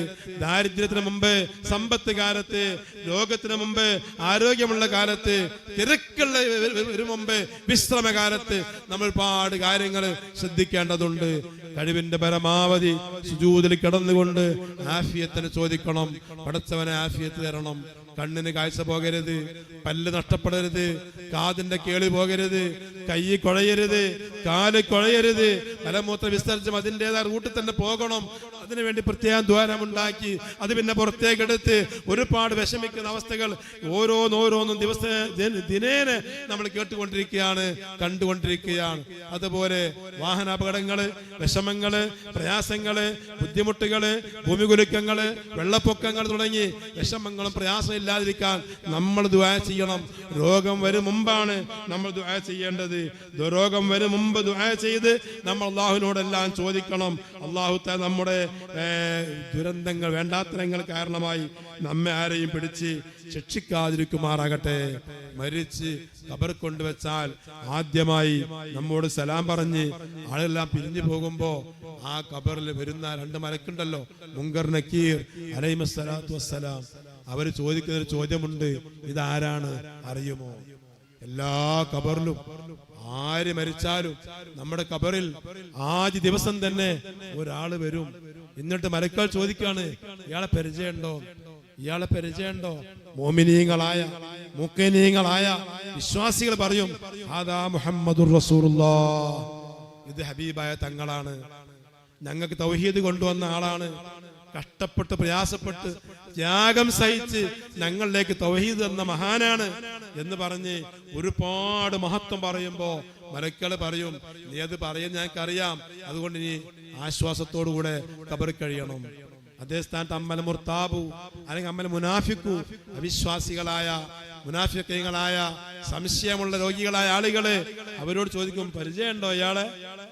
ദാരിദ്ര്യത്തിന് മുമ്പ്, സമ്പത്ത് കാലത്ത്, രോഗത്തിന് മുമ്പ്, ആരോഗ്യമുള്ള കാലത്ത്, തിരക്കുള്ള മുമ്പ്, വിശ്രമകാലത്ത് നമ്മൾ ഒരുപാട് കാര്യങ്ങൾ ശ്രദ്ധിക്കേണ്ടതുണ്ട്. കഴിവിന്റെ പരമാവധി സുജൂദിൽ കിടന്നുകൊണ്ട് ആഫിയത്തിന് ചോദിക്കണം. പടച്ചവനെ ആഫിയത്ത് തരണം. കണ്ണിന് കാഴ്ച പോകരുത്, പല്ല് നഷ്ടപ്പെടരുത്, കാതിന്റെ കേളി പോകരുത്, കൈ കുഴയരുത്, കാല് കുഴയരുത്, മലമൂത്ര വിസർജനം അതിൻ്റെതായ റൂട്ടിൽ തന്നെ പോകണം. അതിനുവേണ്ടി പ്രത്യേകം ദ്വാരമുണ്ടാക്കി അത് പിന്നെ പുറത്തേക്കെടുത്ത് ഒരുപാട് വിഷമിക്കുന്ന അവസ്ഥകൾ ഓരോന്നോരോന്നും ദിനേന നമ്മൾ കേട്ടുകൊണ്ടിരിക്കുകയാണ്, കണ്ടുകൊണ്ടിരിക്കുകയാണ്. അതുപോലെ വാഹനാപകടങ്ങള്, വിഷമങ്ങള്, പ്രയാസങ്ങള്, ബുദ്ധിമുട്ടുകള്, ഭൂമികുലുക്കങ്ങള്, വെള്ളപ്പൊക്കങ്ങൾ തുടങ്ങി വിഷമങ്ങളും പ്രയാസം ഇല്ലാതിരിക്കാൻ നമ്മൾ ദുആ ചെയ്യണം. രോഗം വരും മുമ്പാണ് നമ്മൾ ദുആ ചെയ്യേണ്ടത്. രോഗം വരും മുമ്പ് ദുആ ചെയ്ത് നമ്മൾ അല്ലാഹുവിനോടെല്ലാം ചോദിക്കണം. അല്ലാഹു തആല നമ്മുടെ ദുരന്തങ്ങൾ, വേണ്ടാത്തരങ്ങൾ കാരണമായി നമ്മെ ആരെയും പിടിച്ച് ശിക്ഷിക്കാതിരിക്കുമാറാകട്ടെ. മരിച്ച് ഖബർ കൊണ്ടുവച്ചാൽ ആദ്യമായി നമ്മോട് സലാം പറഞ്ഞ് ആളെല്ലാം പിരിഞ്ഞു പോകുമ്പോ ആ ഖബറിൽ വരുന്ന 2 മലക്കുണ്ടല്ലോ, മുങ്കർ നക്കീർ അലൈഹിസ്സലാത്തു വസ്സലാം. അവർ ചോദിക്കുന്ന ഒരു ചോദ്യമുണ്ട്, ഇതാരാണ് അറിയുമോ? എല്ലാ ഖബറിലും ആര് മരിച്ചാലും നമ്മുടെ ഖബറിൽ ആദ്യ ദിവസം തന്നെ ഒരാള് വരും. എന്നിട്ട് മലക്കുകൾ ചോദിക്കാണ്, ഇയാളെ പരിചയമുണ്ടോ? ഇയാളെ പരിചയമുണ്ടോ? മോമിനീങ്ങളായ മുഖനീങ്ങളായ വിശ്വാസികൾ പറയും, ആദാ മുഹമ്മദുർ റസൂലുള്ളാഹ്, ഇത് ഹബീബായ തങ്ങളാണ്, ഞങ്ങൾക്ക് തൗഹീദ് കൊണ്ടുവന്ന ആളാണ്, കഷ്ടപ്പെട്ട് പ്രയാസപ്പെട്ട് ത്യാഗം സഹിച്ച് ഞങ്ങളിലേക്ക് തൗഹീദ് എന്ന മഹാനാണ് എന്ന് പറഞ്ഞ് ഒരുപാട് മഹത്വം പറയുമ്പോ മലക്കുകൾ പറയും, നീ അത് പറയുന്ന ഞങ്ങൾക്കറിയാം, അതുകൊണ്ട് നീ ആശ്വാസത്തോടുകൂടെ ഖബറിൽ കഴിയണം. അതേ സ്ഥാനത്ത് അമ്മൽ മുർത്താബു അല്ലെങ്കിൽ അമ്മൽ മുനാഫിക്കു, അവിശ്വാസികളായ മുനാഫിക്കീങ്ങളായ സംശയമുള്ള രോഗികളായ ആളുകള് അവരോട് ചോദിക്കും, പരിചയമുണ്ടോ ഇയാളെ?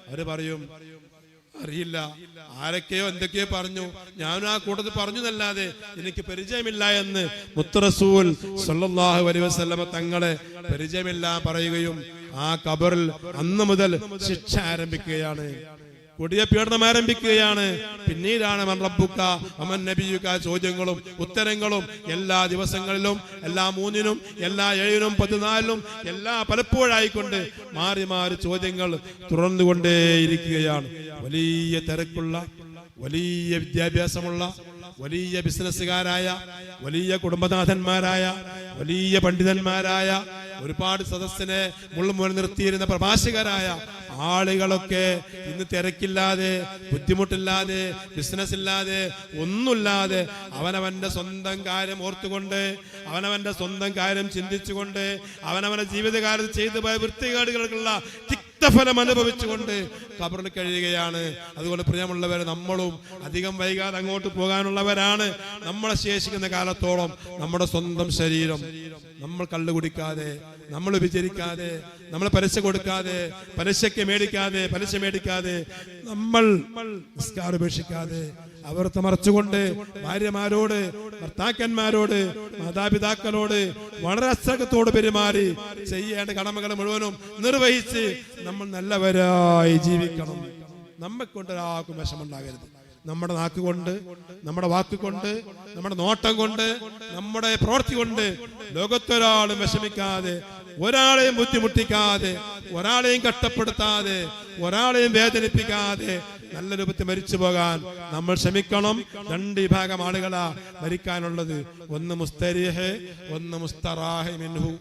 അവര് പറയും, അറിയില്ല, ആരൊക്കെയോ എന്തൊക്കെയോ പറഞ്ഞു, ഞാനും ആ കൂട്ടത്തിൽ പറഞ്ഞതല്ലാതെ എനിക്ക് പരിചയമില്ല എന്ന് മുത്തറസൂൽ സല്ലല്ലാഹു അലൈഹി വസല്ലമ തങ്ങളെ പരിചയമില്ല പറയുകയും ആ ഖബറിൽ അന്ന് മുതൽ ശിക്ഷ ആരംഭിക്കുകയാണ്, കൊടിയ പീഡനം ആരംഭിക്കുകയാണ്. പിന്നീടാണ് മൻ റബ്ബുക വമൻ നബിയുക ചോദ്യങ്ങളും ഉത്തരങ്ങളും എല്ലാ ദിവസങ്ങളിലും, എല്ലാ 3-നും, എല്ലാ 7-നും, 14-നും, എല്ലാ പലപ്പോഴായിക്കൊണ്ട് മാറി മാറി ചോദ്യങ്ങൾ തുറന്നുകൊണ്ടേയിരിക്കുകയാണ്. വലിയ തിരക്കുള്ള, വലിയ വിദ്യാഭ്യാസമുള്ള, വലിയ ബിസിനസ്സുകാരായ, വലിയ കുടുംബനാഥന്മാരായ, വലിയ പണ്ഡിതന്മാരായ, ഒരുപാട് സദസ്സിനെ മുൾമുൻ നിർത്തിയിരുന്ന പ്രഭാഷകരായ ആളുകളൊക്കെ ഇന്ന് തിരക്കില്ലാതെ, ബുദ്ധിമുട്ടില്ലാതെ, ബിസിനസ് ഇല്ലാതെ, ഒന്നുമില്ലാതെ അവനവന്റെ സ്വന്തം കാര്യം ഓർത്തുകൊണ്ട്, അവനവന്റെ സ്വന്തം കാര്യം ചിന്തിച്ചുകൊണ്ട്, അവനവന്റെ ജീവിതകാലത്ത് ചെയ്തു പോയ വൃത്തികേടുകൾക്കുള്ള ഫലം അനുഭവിച്ചുകൊണ്ട് ഖബറിൽ കഴിയുകയാണ്. അതുകൊണ്ട് പ്രിയമുള്ളവരെ, നമ്മളും അധികം വൈകാതെ അങ്ങോട്ട് പോകാനുള്ളവരാണ്. നമ്മളെ ശേഷിക്കുന്ന കാലത്തോളം നമ്മുടെ സ്വന്തം ശരീരം നമ്മൾ കള്ളു കുടിക്കാതെ, നമ്മൾ വിചരിക്കാതെ, നമ്മൾ പലിശ കൊടുക്കാതെ, പലിശയ്ക്ക് മേടിക്കാതെ, പലിശ മേടിക്കാതെ, നമ്മൾ നിസ്കാരം ഉപേക്ഷിക്കാതെ, അവർ മറച്ചുകൊണ്ട് ഭാര്യമാരോട്, ഭർത്താക്കന്മാരോട്, മാതാപിതാക്കളോട് വളരെ അച്ചടക്കത്തോട് പെരുമാറി ചെയ്യേണ്ട കടമകൾ മുഴുവനും നിർവഹിച്ച് നമ്മൾ നല്ലവരായി ജീവിക്കണം. നമ്മെക്കൊണ്ടൊരാൾക്കും വിഷമുണ്ടാകരുത്. നമ്മുടെ നാക്കുകൊണ്ട്, നമ്മുടെ വാക്കുകൊണ്ട്, നമ്മുടെ നോട്ടം കൊണ്ട്, നമ്മുടെ പ്രവൃത്തി കൊണ്ട് ലോകത്തൊരാളും വിഷമിക്കാതെ, ഒരാളെയും ബുദ്ധിമുട്ടിക്കാതെ, ഒരാളെയും കഷ്ടപ്പെടുത്താതെ, ഒരാളെയും വേദനിപ്പിക്കാതെ നല്ല രൂപത്തിൽ മരിച്ചു പോകാൻ നമ്മൾ ശ്രമിക്കണം. 2 വിഭാഗം ആളുകളാ മരിക്കാനുള്ളത്. ഒന്ന് മുസ്തരീഹ്, ഒന്ന് മുസ്തറാഹ് മിൻഹു.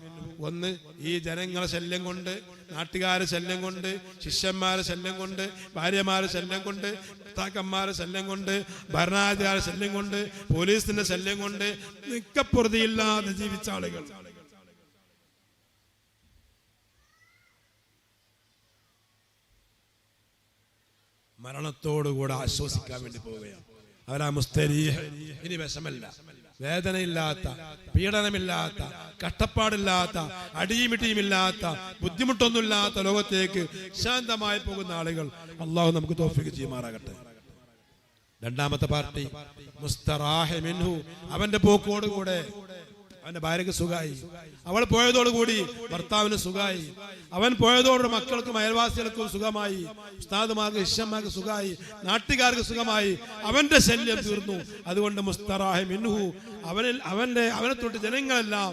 ഒന്ന് ഈ ജനങ്ങളെ ശല്യം കൊണ്ട്, നാട്ടുകാരെ ശല്യം കൊണ്ട്, ശിഷ്യന്മാരെ ശല്യം കൊണ്ട്, ഭാര്യമാരെ ശല്യം കൊണ്ട്, ഭർത്താക്കന്മാരെ ശല്യം കൊണ്ട്, ഭരണാധികാരിയുടെ ശല്യം കൊണ്ട്, പോലീസിന്റെ ശല്യം കൊണ്ട് നിക്കപ്പുറതിയില്ലാതെ ജീവിച്ച ആളുകൾ. മരണത്തോടുകൂടെ ആശ്വസിക്കാൻ വേണ്ടി പോവുകയാണ്. അവരാ മുസ്തരീഹ്. ഇനി വിഷമല്ല, വേദനയില്ലാത്ത, പീഡനമില്ലാത്ത, കഷ്ടപ്പാടില്ലാത്ത, അടിയുമിട്ടിയുമില്ലാത്ത, ബുദ്ധിമുട്ടൊന്നുമില്ലാത്ത ലോകത്തേക്ക് ശാന്തമായി പോകുന്ന ആളുകൾ അള്ളാഹു നമുക്ക് തൗഫീഖ് ചെയ്യുമാറാകട്ടെ. 2ാമത്തെ പാർട്ടി മുസ്തറാഹ് മിൻഹു. അവന്റെ പോക്കോടുകൂടെ അവന്റെ ഭാര്യക്ക് സുഖായി, അവൾ പോയതോടുകൂടി ഭർത്താവിന് സുഖായി, അവൻ പോയതോടെ മക്കൾക്കും അയൽവാസികൾക്കും സുഖമായി, ഉസ്താദുമാർക്ക്, ശിഷ്യന്മാർക്ക് സുഖമായി, നാട്ടുകാർക്ക് സുഖമായി, അവന്റെ ശല്യം തീർന്നു. അതുകൊണ്ട് മുസ്തറാഹ് മിൻഹു, അവനെ തൊട്ട് ജനങ്ങളെല്ലാം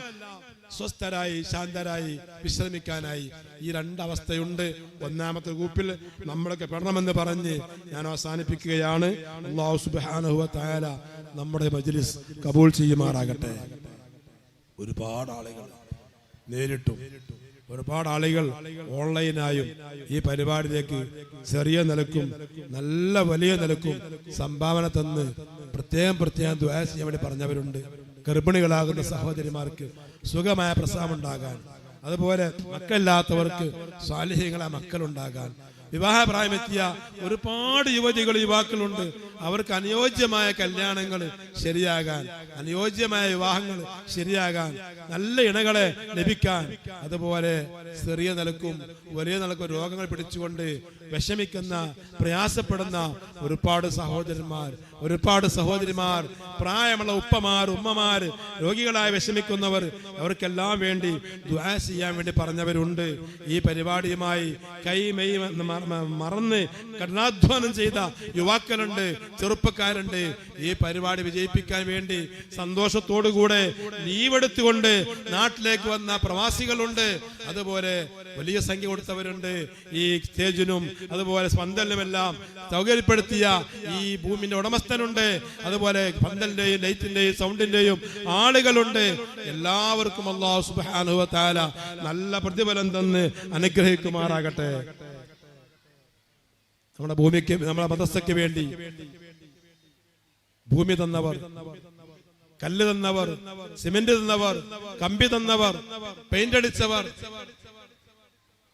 സ്വസ്ഥരായി, ശാന്തരായി, വിശ്രമിക്കാനായി. ഈ 2 അവസ്ഥയുണ്ട്. 1ാമത്തെ ഗ്രൂപ്പിൽ നമ്മളൊക്കെ പെടണമെന്ന് പറഞ്ഞ് ഞാൻ അവസാനിപ്പിക്കുകയാണ്. അല്ലാഹു സുബ്ഹാനഹു വ തആല നമ്മുടെ മജ്ലിസ് കബൂൽ ചെയ്യുമാറാകട്ടെ. ഒരുപാട് ആളുകൾ നേരിട്ടും ഒരുപാട് ആളുകൾ ഓൺലൈനായും ഈ പരിപാടിയിലേക്ക് ചെറിയ നിലക്കും നല്ല വലിയ നിലക്കും സംഭാവന തന്ന് പ്രത്യേകം ദുആ ചെയ്യാൻ വേണ്ടി പറഞ്ഞവരുണ്ട്. ഗർഭിണികളാകുന്ന സഹോദരിമാർക്ക് സുഖമായ പ്രസവമുണ്ടാകാൻ, അതുപോലെ മക്കളില്ലാത്തവർക്ക് സ്വാലിഹീങ്ങളായ മക്കളുണ്ടാകാൻ, വിവാഹപ്രായമെത്തിയ ഒരുപാട് യുവാക്കളുണ്ട്. അവർക്ക് അനുയോജ്യമായ കല്യാണങ്ങൾ ശരിയാകാൻ, അനുയോജ്യമായ വിവാഹങ്ങൾ ശരിയാകാൻ, നല്ല ഇണകളെ ലഭിക്കാൻ, അതുപോലെ ചെറിയ നിലക്കും വലിയ നിലക്കും രോഗങ്ങൾ പിടിച്ചുകൊണ്ട് വിഷമിക്കുന്ന പ്രയാസപ്പെടുന്ന ഒരുപാട് സഹോദരിമാർ, പ്രായമുള്ള ഉപ്പമാർ, ഉമ്മമാർ, രോഗികളായി വിഷമിക്കുന്നവർ, അവർക്കെല്ലാം വേണ്ടി ദുആ ചെയ്യാൻ വേണ്ടി പറഞ്ഞവരുണ്ട്. ഈ പരിപാടിയുമായി കൈമെയ് മറന്ന് കഠിനാധ്വാനം ചെയ്ത യുവാക്കളുണ്ട്, ചെറുപ്പക്കാരുണ്ട്. ഈ പരിപാടി വിജയിപ്പിക്കാൻ വേണ്ടി സന്തോഷത്തോടുകൂടെ ലീവെടുത്തുകൊണ്ട് നാട്ടിലേക്ക് വന്ന പ്രവാസികളുണ്ട്. അതുപോലെ വലിയ സംഖ്യ കൊടുത്തവരുണ്ട്. ഈ സ്റ്റേജിനും അതുപോലെ പന്തലിനുമെല്ലാം സൗകര്യപ്പെടുത്തിയ ഈ ഭൂമിന്റെ ഉടമസ്ഥനുണ്ട്. അതുപോലെ പന്തലിന്റെയും ലൈറ്റിന്റെയും സൗണ്ടിന്റെയും ആളുകളുണ്ട്. എല്ലാവർക്കും അല്ലാഹു സുബ്ഹാനഹു വ തആല നല്ല പ്രതിഫലം തന്ന് അനുഗ്രഹിക്കുമാറാകട്ടെ. നമ്മുടെ ഭൂമിക്ക്, നമ്മുടെ മദ്രസയ്ക്ക് വേണ്ടി ഭൂമി തന്നവർ, കല്ല് തന്നവർ, സിമന്റ് തന്നവർ, കമ്പി തന്നവർ, പെയിന്റ് അടിച്ചവർ,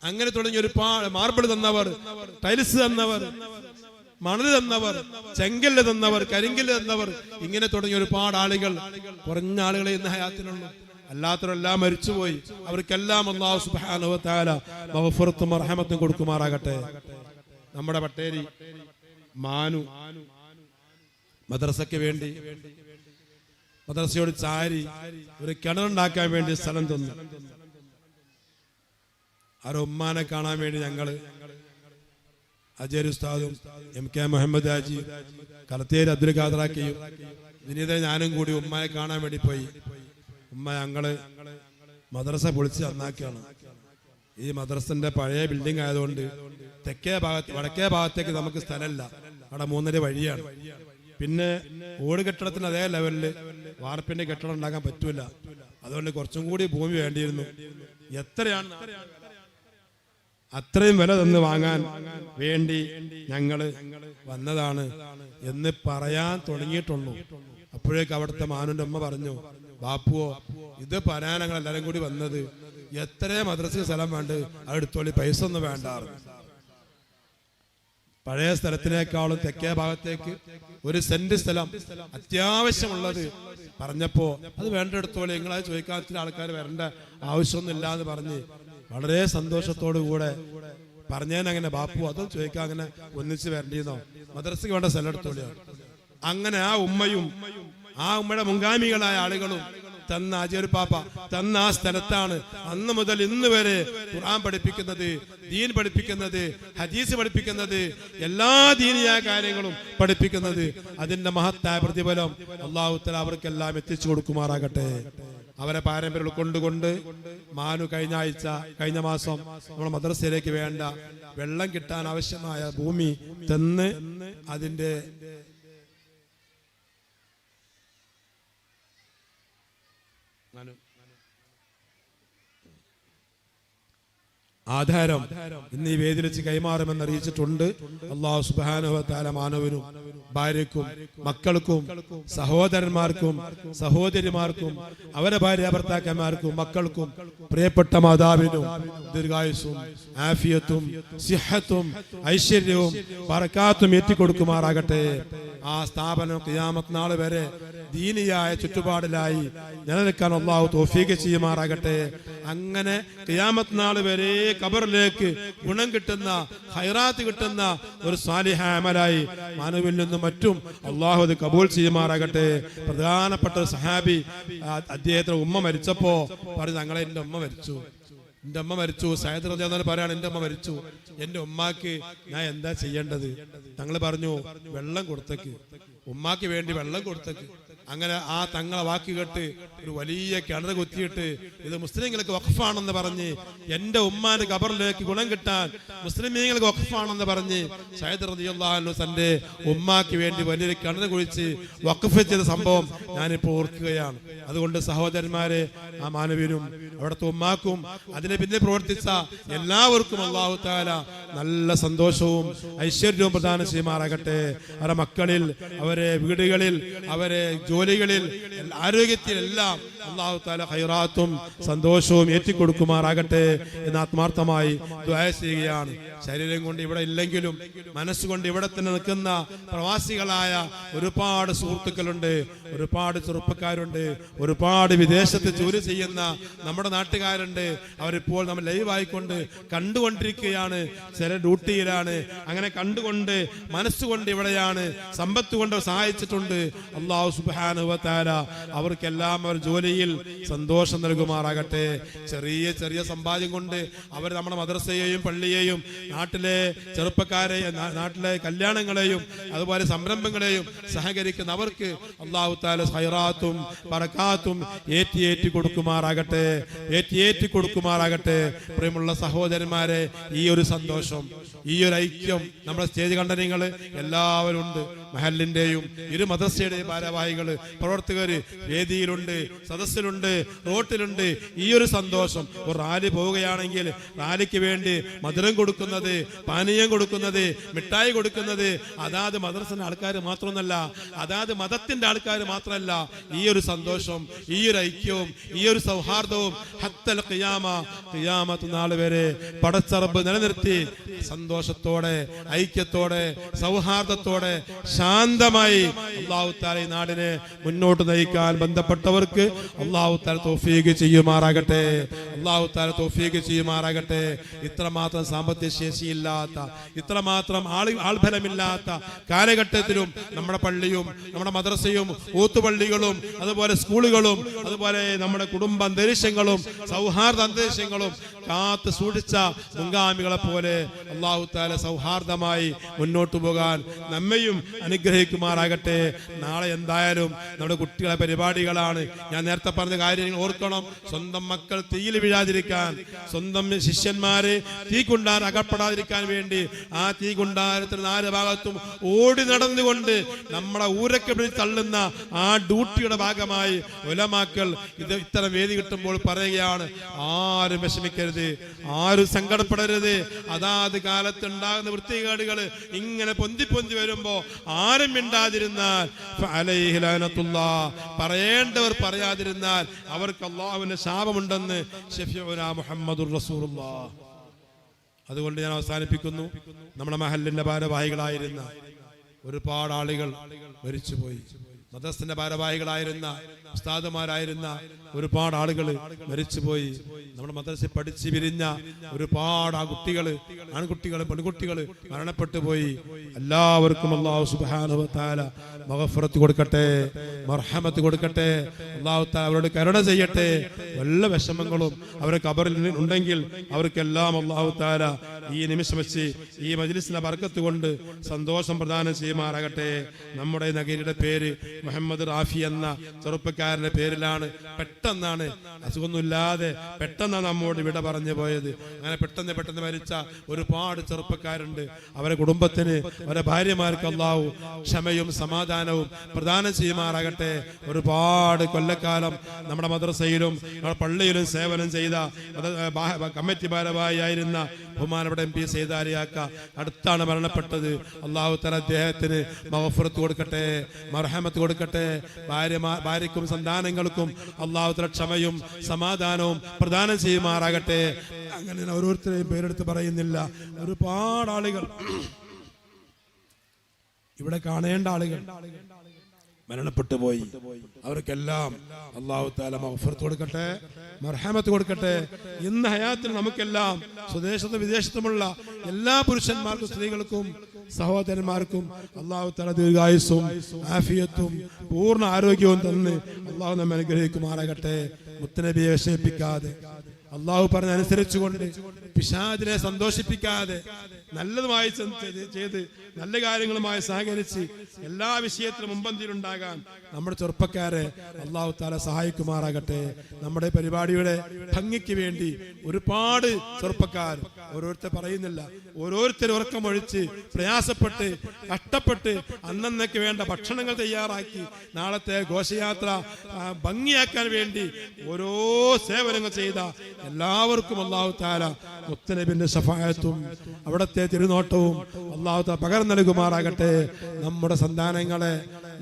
അങ്ങനെ തുടങ്ങി ഒരുപാട്, മാർബിൾ തന്നവർ, ടൈൽസ് തന്നവർ, മണൽ തന്നവർ, ചെങ്കല്ല് തന്നവർ, കരിങ്കല്ല് തന്നവർ, ഇങ്ങനെ തുടങ്ങിയ ഒരുപാട് ആളുകൾ. കുറഞ്ഞ ആളുകളെ ഇന്ന് ഹയാത്തിനുള്ളൂ, അല്ലാത്തവരെല്ലാം മരിച്ചുപോയി. അവർക്കെല്ലാം അല്ലാഹു സുബ്ഹാനഹു വ തആല മഗ്ഫിറത്തും റഹ്മത്തും കൊടുക്കുമാറാകട്ടെ. നമ്മുടെ ബട്ടേരി മാനു മദ്രസയ്ക്ക് വേണ്ടി, മദ്രസയോട് ചാരി ഒരു കിണറുണ്ടാക്കാൻ വേണ്ടി സ്ഥലം തന്നു. ആ ഉമ്മാനെ കാണാൻ വേണ്ടി ഞങ്ങള് അജയർ ഉസ്താദും MK മുഹമ്മദ് ഹാജി, കലത്തേരി അബ്ദുൽ ഖാദറാക്കിയും വിനീത ഞാനും കൂടി ഉമ്മയെ കാണാൻ വേണ്ടി പോയി. ഉമ്മ ഞങ്ങള് മദ്രസ പൊളിച്ച് നന്നാക്കിയാണ്. ഈ മദ്രസന്റെ പഴയ ബിൽഡിംഗ് ആയതുകൊണ്ട് വടക്കേ ഭാഗത്തേക്ക് നമുക്ക് സ്ഥലമില്ല. അവിടെ 3 വഴിയാണ്. പിന്നെ ഓട് കെട്ടിടത്തിന് അതേ ലെവലില് വാർപ്പിന്റെ കെട്ടിടം ഉണ്ടാക്കാൻ പറ്റൂല. അതുകൊണ്ട് കുറച്ചും കൂടി ഭൂമി വേണ്ടിയിരുന്നു. എത്രയാണ് അത്രയും വില തന്ന് വാങ്ങാൻ വേണ്ടി ഞങ്ങള് വന്നതാണ് എന്ന് പറയാൻ തുടങ്ങിയിട്ടുള്ളൂ. അപ്പോഴേക്ക് അവിടുത്തെ മാനുന്റെ അമ്മ പറഞ്ഞു, ബാപ്പുവോ, ഇത് പറയാൻ ഞങ്ങൾ എല്ലാരും കൂടി വന്നത്, എത്ര മദ്രസയ്ക്ക് സ്ഥലം വേണ്ട, അതെടുത്തോളി, പൈസ ഒന്നും വേണ്ടായിരുന്നു. പഴയ സ്ഥലത്തിനേക്കാളും തെക്കേ ഭാഗത്തേക്ക് 1 സെന്റ് സ്ഥലം അത്യാവശ്യമുള്ളത് പറഞ്ഞപ്പോ അത് വേണ്ടെടുത്തോളി, നിങ്ങളത് ചോദിക്കാൻ ഇത്തിരി ആൾക്കാർ വരേണ്ട ആവശ്യമൊന്നുമില്ല എന്ന് പറഞ്ഞ് വളരെ സന്തോഷത്തോടു കൂടെ പറഞ്ഞേനങ്ങനെ, ബാപ്പു അതും ചോദിക്കാൻ അങ്ങനെ ഒന്നിച്ച് വരണ്ടിന്നോ, മദ്രസയ്ക്ക് വേണ്ട സ്ഥലം എടുത്തോളിയോ. അങ്ങനെ ആ ഉമ്മയും ആ ഉമ്മയുടെ മുൻഗാമികളായ ആളുകളും തന്ന അജയർ പാപ്പ തന്ന ആ സ്ഥലത്താണ് അന്ന് മുതൽ ഇന്ന് വരെ ഖുർആൻ പഠിപ്പിക്കുന്നത്, ദീൻ പഠിപ്പിക്കുന്നത്, ഹദീസ് പഠിപ്പിക്കുന്നത്, എല്ലാ ദീനിയായ കാര്യങ്ങളും പഠിപ്പിക്കുന്നത്. അതിന്റെ മഹത്തായ പ്രതിഫലം അല്ലാഹു തആല അവർക്കെല്ലാം എത്തിച്ചു കൊടുക്കുമാറാകട്ടെ. അവരെ പാരമ്പര്യം ഉൾക്കൊണ്ടുകൊണ്ട് മാനു കഴിഞ്ഞ മാസം നമ്മുടെ മദ്രസയിലേക്ക് വേണ്ട വെള്ളം കിട്ടാൻ ആവശ്യമായ ഭൂമി തന്ന് അതിന്റെ ആധാരം ഇന്ന് ഈ വേദിയിൽ വെച്ച് കൈമാറുമെന്ന് അറിയിച്ചിട്ടുണ്ട്. അല്ലാഹു സുബ്ഹാനഹു വ തആല മാനവനും ഭാര്യക്കും മക്കൾക്കും സഹോദരന്മാർക്കും സഹോദരിമാർക്കും അവരെ ഭാര്യ ഭർത്താക്കന്മാർക്കും മക്കൾക്കും പ്രിയപ്പെട്ട മാതാവിനും ദീർഘായുസ്സും ആഫിയത്തും സിഹത്തും ഐശ്വര്യവും ബറകാത്തും ഏറ്റിക്കൊടുക്കുമാറാകട്ടെ. ആ സ്ഥാപനം ഖിയാമത്ത് നാൾ വരെ ദീനിയായ ചുറ്റുപാടിലായി നിലനിൽക്കാൻ അല്ലാഹു തൗഫീഖ് ചെയ്യുമാറാകട്ടെ. അങ്ങനെ ഖിയാമത്ത് നാൾ വരെ ഖബറിലേക്ക് ഗുണം കിട്ടുന്ന, ഖൈറാത്ത് കിട്ടുന്ന ഒരു സാലിഹ അമലായി മാനവിൽ നിന്നും മറ്റും അല്ലാഹു അത് കബൂൽ ചെയ്യുമാറാകട്ടെ. പ്രധാനപ്പെട്ട ഒരു സഹാബി അദ്ദേഹത്തിന്റെ ഉമ്മ മരിച്ചപ്പോ പറഞ്ഞു, ഞങ്ങളെ എന്റെ ഉമ്മ മരിച്ചു, സയ്യിദ് റളിയല്ലാഹു അൻഹു പറയാണ്, എന്റെ ഉമ്മ മരിച്ചു, എന്റെ ഉമ്മാക്ക് ഞാൻ എന്താ ചെയ്യേണ്ടത്? ഞങ്ങൾ പറഞ്ഞു, വെള്ളം കൊടുത്തേക്ക്, ഉമ്മാക്ക് വേണ്ടി വെള്ളം കൊടുത്തേക്ക്. അങ്ങനെ ആ തങ്ങളെ വാക്ക് കേട്ട് ഒരു വലിയ കിണർ കുത്തിയിട്ട് ഇത് മുസ്ലിങ്ങൾക്ക് വഖഫാണെന്ന് പറഞ്ഞ് എന്റെ ഉമ്മാന്റെ ഖബറിലേക്ക് ഗുണം കിട്ടാൻ മുസ്ലിമീങ്ങൾക്ക് വഖഫാണെന്ന് പറഞ്ഞ് സയ്യിദ് റളിയല്ലാഹു അൻഹു തന്റെ ഉമ്മാക്ക് വേണ്ടി വലിയൊരു കിണർ കുഴിച്ച് വഖഫ് ചെയ്ത സംഭവം ഞാനിപ്പോൾ ഓർക്കുകയാണ്. അതുകൊണ്ട് സഹോദരന്മാരെ, ആ മാനവീരും അവിടുത്തെ ഉമ്മാക്കും അതിനെ പിന്നെ പ്രവർത്തിച്ച എല്ലാവർക്കും അല്ലാഹു തആല നല്ല സന്തോഷവും ഐശ്വര്യവും പ്രദാനം ചെയ്യുമാറാകട്ടെ. അവരുടെ മക്കളിൽ, അവരെ വീടുകളിൽ, അവരെ ജോലികളിൽ, ആരോഗ്യത്തിലെല്ലാം അല്ലാഹു തആല ഖൈറാത്തും സന്തോഷവും ഏറ്റിക്കൊടുക്കുമാറാകട്ടെ എന്ന് ആത്മാർത്ഥമായി ദുആ ചെയ്യുകയാണ്. ശരീരം കൊണ്ട് ഇവിടെ ഇല്ലെങ്കിലും മനസ്സുകൊണ്ട് ഇവിടെ തന്നെ നിൽക്കുന്ന പ്രവാസികളായ ഒരുപാട് സുഹൃത്തുക്കളുണ്ട്, ഒരുപാട് ചെറുപ്പക്കാരുണ്ട്, ഒരുപാട് വിദേശത്ത് ജോലി ചെയ്യുന്ന നമ്മുടെ നാട്ടുകാരുണ്ട്. അവരിപ്പോൾ നമ്മൾ ലൈവായിക്കൊണ്ട് കണ്ടുകൊണ്ടിരിക്കുകയാണ്. ചില ഡ്യൂട്ടിയിലാണ്. അങ്ങനെ കണ്ടുകൊണ്ട് മനസ്സുകൊണ്ട് ഇവിടെയാണ്, സമ്പത്ത് കൊണ്ട് സഹായിച്ചിട്ടുണ്ട്. അല്ലാഹു സുബ്ഹാനഹു വ തആല അവർക്കെല്ലാം അവർ ജോലിയിൽ സന്തോഷം നൽകുമാറാകട്ടെ. ചെറിയ ചെറിയ സമ്പാദ്യം കൊണ്ട് അവർ നമ്മുടെ മദ്രസയെയും പള്ളിയെയും നാട്ടിലെ ചെറുപ്പക്കാരെയും നാട്ടിലെ കല്യാണങ്ങളെയും അതുപോലെ സംരംഭങ്ങളെയും സഹകരിക്കുന്ന അവർക്ക് അല്ലാഹു തആല ഖൈറാത്തും ബറകാത്തും ഏറ്റി കൊടുക്കുമാറാകട്ടെ, ഏറ്റി കൊടുക്കുമാറാകട്ടെ. പ്രിയമുള്ള സഹോദരന്മാരെ, ഈ ഒരു സന്തോഷം, ഈ ഒരു ഐക്യം നമ്മുടെ സ്റ്റേജ് കണ്ട നിങ്ങൾ എല്ലാവരും ഉണ്ട്. മഹലിന്റെയും ഇരു മദ്രസയുടെയും ഭാരവാഹികള്, പ്രവർത്തകര് വേദിയിലുണ്ട്, സദസ്സിലുണ്ട്, റോട്ടിലുണ്ട്. ഈ ഒരു സന്തോഷം, ഒരു റാലി പോവുകയാണെങ്കിൽ റാലിക്ക് വേണ്ടി മധുരം കൊടുക്കുന്നത്, പാനീയം കൊടുക്കുന്നത്, മിഠായി കൊടുക്കുന്നത് അതാത് മദ്രസന്റെ ആൾക്കാർ മാത്രമല്ല, അതാത് മതത്തിന്റെ ആൾക്കാർ മാത്രമല്ല. ഈ ഒരു സന്തോഷം, ഈ ഒരു ഐക്യവും ഈ ഒരു സൗഹാർദ്ദവും ഹത്തൽ ഖിയാമത്ത് നാൾ വരെ പടച്ച റബ്ബ് നിലനിർത്തി സന്തോഷത്തോടെ, ഐക്യത്തോടെ, സൗഹാർദ്ദത്തോടെ, ശാന്തമായി അല്ലാഹു തആല ഈ നാടിനെ മുന്നോട്ട് നയിക്കാൻ ബന്ധപ്പെട്ടവർക്ക് അല്ലാഹു തആല തൗഫീഖ് ചെയ്യുമാറാകട്ടെ, അല്ലാഹു തആല തൗഫീഖ് ചെയ്യുമാറാകട്ടെ. ഇത്രമാത്രം സാമ്പത്തിക ശേഷിയില്ലാത്ത, ഇത്രമാത്രം ആൾബലമില്ലാത്ത കാലഘട്ടത്തിലും നമ്മുടെ പള്ളിയും നമ്മുടെ മദ്രസയും ഊത്തുപള്ളികളും അതുപോലെ സ്കൂളുകളും അതുപോലെ നമ്മുടെ കുടുംബ അന്തരീക്ഷങ്ങളും സൗഹാർദ്ദ അന്തരീക്ഷങ്ങളും കാത്തു സൂക്ഷിച്ച മുൻഗാമികളെ പോലെ അല്ലാഹു തആല സൗഹാർദ്ദമായി മുന്നോട്ട് പോകാൻ നമ്മയും അനുഗ്രഹിക്കുമാറാകട്ടെ. നാളെ എന്തായാലും നമ്മുടെ കുട്ടികളെ പരിപാടികളാണ്. ഞാൻ നേരത്തെ പറഞ്ഞ കാര്യങ്ങൾ ഓർക്കണം. സ്വന്തം മക്കൾ തീയിൽ വീഴാതിരിക്കാൻ, സ്വന്തം ശിഷ്യന്മാര് തീക്കുണ്ടാൻ അകപ്പെടാതിരിക്കാൻ വേണ്ടി ആ തീകുണ്ടാരത്തിന് നാല് ഭാഗത്തും ഓടി നടന്നുകൊണ്ട് നമ്മളെ ഊരൊക്കെ പിടിച്ച് തള്ളുന്ന ആ ഡ്യൂട്ടിയുടെ ഭാഗമായി ഉലമാക്കൾ ഇത് ഇത്തരം വേദി കിട്ടുമ്പോൾ പറയുകയാണ്, ആരും വിഷമിക്കരുത്, ആരും സങ്കടപ്പെടരുത്. അതാത് കാലത്തുണ്ടാകുന്ന വൃത്തികേടുകൾ ഇങ്ങനെ പൊന്തി വരുമ്പോ ആരും മിണ്ടാതിരുന്നാൽ ഫഅലൈഹി ലഅനത്തുല്ലാഹ്, പറയേണ്ടവർ പറയാതിരുന്നാൽ അവർക്ക് അല്ലാഹുവിന്റെ ശാപമുണ്ടെന്ന് ശഫീഉനാ മുഹമ്മദുർ റസൂലുള്ളാഹ്. അതുകൊണ്ട് ഞാൻ അവസാനിപ്പിക്കുന്നു. നമ്മുടെ മഹല്ലിന്റെ ഭാരവാഹികളായിരുന്ന ഒരുപാട് ആളുകൾ മരിച്ചുപോയി. മദ്രസന്റെ ഭാരവാഹികളായിരുന്ന ഉസ്താദുമാരായിരുന്ന ഒരുപാട് ആളുകൾ മരിച്ചുപോയി. നമ്മുടെ മദ്രസയിൽ പഠിച്ച് വിരിഞ്ഞ ഒരുപാട് ആൺകുട്ടികൾ പെൺകുട്ടികൾ മരണപ്പെട്ടു പോയി. എല്ലാവർക്കും അല്ലാഹു സുബ്ഹാനഹു വ തആല മഗ്ഫിറത്ത് കൊടുക്കട്ടെ, മർഹമത്ത് കൊടുക്കട്ടെ. അല്ലാഹു തആല അവരോട് കരുണ ചെയ്യട്ടെ. വല്ല വിഷമങ്ങളും അവരുടെ ഖബറിൽ ഉണ്ടെങ്കിൽ അവർക്കെല്ലാം അല്ലാഹു തആല ഈ നിമിഷം വെച്ച് ഈ മജ്ലിസിന്റെ ബർക്കത്ത് കൊണ്ട് സന്തോഷം പ്രദാനം ചെയ്യുമാറാകട്ടെ. നമ്മുടെ നഗരിയുടെ പേര് മുഹമ്മദ് റാഫി എന്ന ചെറുപ്പക്കാരന്റെ പേരിലാണ്. പെട്ടെന്നാണ്, അസുഖമൊന്നുമില്ലാതെ പെട്ടെന്നാണ് നമ്മോട് വിട പറഞ്ഞു പോയത്. അങ്ങനെ പെട്ടെന്ന് മരിച്ച ഒരുപാട് ചെറുപ്പക്കാരുണ്ട്. അവരുടെ കുടുംബത്തിന്, അവരുടെ ഭാര്യമാർക്ക് അല്ലാഹു ക്ഷമയും സമാധാനവും പ്രദാനം ചെയ്യുമാറാകട്ടെ. ഒരുപാട് കൊല്ലക്കാലം നമ്മുടെ മദ്രസയിലും നമ്മുടെ പള്ളിയിലും സേവനം ചെയ്ത കമ്മിറ്റി ഭാരവാഹിയായിരുന്ന ബഹുമാനപ്പെട്ട MP സൈദാലിയാക്ക അടുത്താണ് മരണപ്പെട്ടത്. അല്ലാഹു തആല അദ്ദേഹത്തിന് മഗ്ഫിറത്ത് കൊടുക്കട്ടെ, മർഹമത്ത് കൊടുക്കട്ടെ. ഭാര്യയ്ക്കും സന്താനങ്ങൾക്കും അല്ലാഹു തആല ക്ഷമയും സമാധാനവും പ്രദാനം ചെയ്യുമാറാകട്ടെ. അങ്ങനെ ഓരോരുത്തരെയും പേരെടുത്ത് പറയുന്നില്ല. ഒരുപാട് ആളുകൾ ഇവിടെ കാണേണ്ട ആളുകൾ മരണപ്പെട്ടു പോയി. അവർക്കെല്ലാം അല്ലാഹു തആല മഗ്ഫിറത്ത് കൊടുക്കട്ടെ, മർഹമത്ത് കൊടുക്കട്ടെ. ഇന്ന് ഹയാത്തിൽ നമുക്കെല്ലാം സ്വദേശത്തും വിദേശത്തുമുള്ള എല്ലാ പുരുഷന്മാർക്കും സ്ത്രീകൾക്കും സഹോദരന്മാർക്കും അല്ലാഹു തആല ദീർഘായുസ്സും ആഫിയത്തും പൂർണ്ണ ആരോഗ്യവും തന്ന് അല്ലാഹു നമ്മെ അനുഗ്രഹിക്കുമാറാകട്ടെ. മുത്തുനബിയെ വിഷമിപ്പിക്കാതെ അല്ലാഹു പറഞ്ഞനുസരിച്ചുകൊണ്ട് പിശാചിനെ സന്തോഷിപ്പിക്കാതെ നല്ലതുമായി ചെയ്ത് നല്ല കാര്യങ്ങളുമായി സഹകരിച്ച് എല്ലാ വിഷയത്തിലും മുമ്പന്തിയിലുണ്ടാകാൻ നമ്മുടെ ചെറുപ്പക്കാരെ അല്ലാഹു തആല സഹായിക്കുമാറാകട്ടെ. നമ്മുടെ പരിപാടിയുടെ ഭംഗിക്ക് വേണ്ടി ഒരുപാട് ചെറുപ്പക്കാർ ഓരോരുത്തർ പറയുന്നില്ല, ഓരോരുത്തർ ഉറക്കമൊഴിച്ച് പ്രയാസപ്പെട്ട് കഷ്ടപ്പെട്ട് അന്നന്നേക്ക് വേണ്ട ഭക്ഷണങ്ങൾ തയ്യാറാക്കി നാളത്തെ ഘോഷയാത്ര ഭംഗിയാക്കാൻ വേണ്ടി ഓരോ സേവനങ്ങൾ ചെയ്ത എല്ലാവർക്കും അല്ലാഹു തആല മുത്തനബിന്റെ ശഫാഅത്തും അവിടത്തെ തിരുനോട്ടവും അല്ലാഹു തആല പകർന്നു നൽകുമാറാകട്ടെ. നമ്മുടെ സന്താനങ്ങളെ,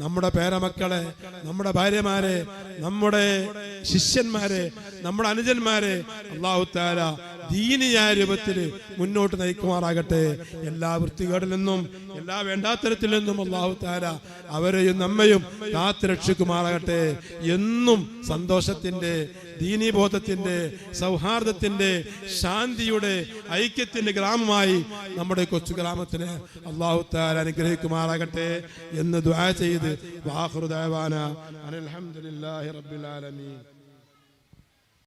നമ്മുടെ പേരമക്കളെ, നമ്മുടെ ഭാര്യമാരെ, നമ്മുടെ ശിഷ്യന്മാരെ, നമ്മുടെ അനുജന്മാരെ അല്ലാഹു തആല ദീനിയായ രൂപത്തിൽ മുന്നോട്ട് നയിക്കുമാറാകട്ടെ. എല്ലാ വൃത്തികേടിൽ നിന്നും എല്ലാ വേണ്ടാത്തരത്തിൽ നിന്നും അല്ലാഹു തആല അവരെയും നമ്മയും കാത്ത് രക്ഷിക്കുമാറാകട്ടെ. എന്നും സന്തോഷത്തിന്റെ, ദീനീബോധത്തിന്റെ, സൗഹാർദ്ദത്തിന്റെ, ശാന്തിയുടെ, ഐക്യത്തിന്റെ ഗ്രാമമായി നമ്മുടെ കൊച്ചു ഗ്രാമത്തിനെ അല്ലാഹു തആല അനുഗ്രഹിക്കുമാറാകട്ടെ എന്ന് ദുആ ചെയ്ത് വാഖിറു ദഅവാന അൽഹംദുലില്ലാഹി റബ്ബിൽ ആലമീൻ.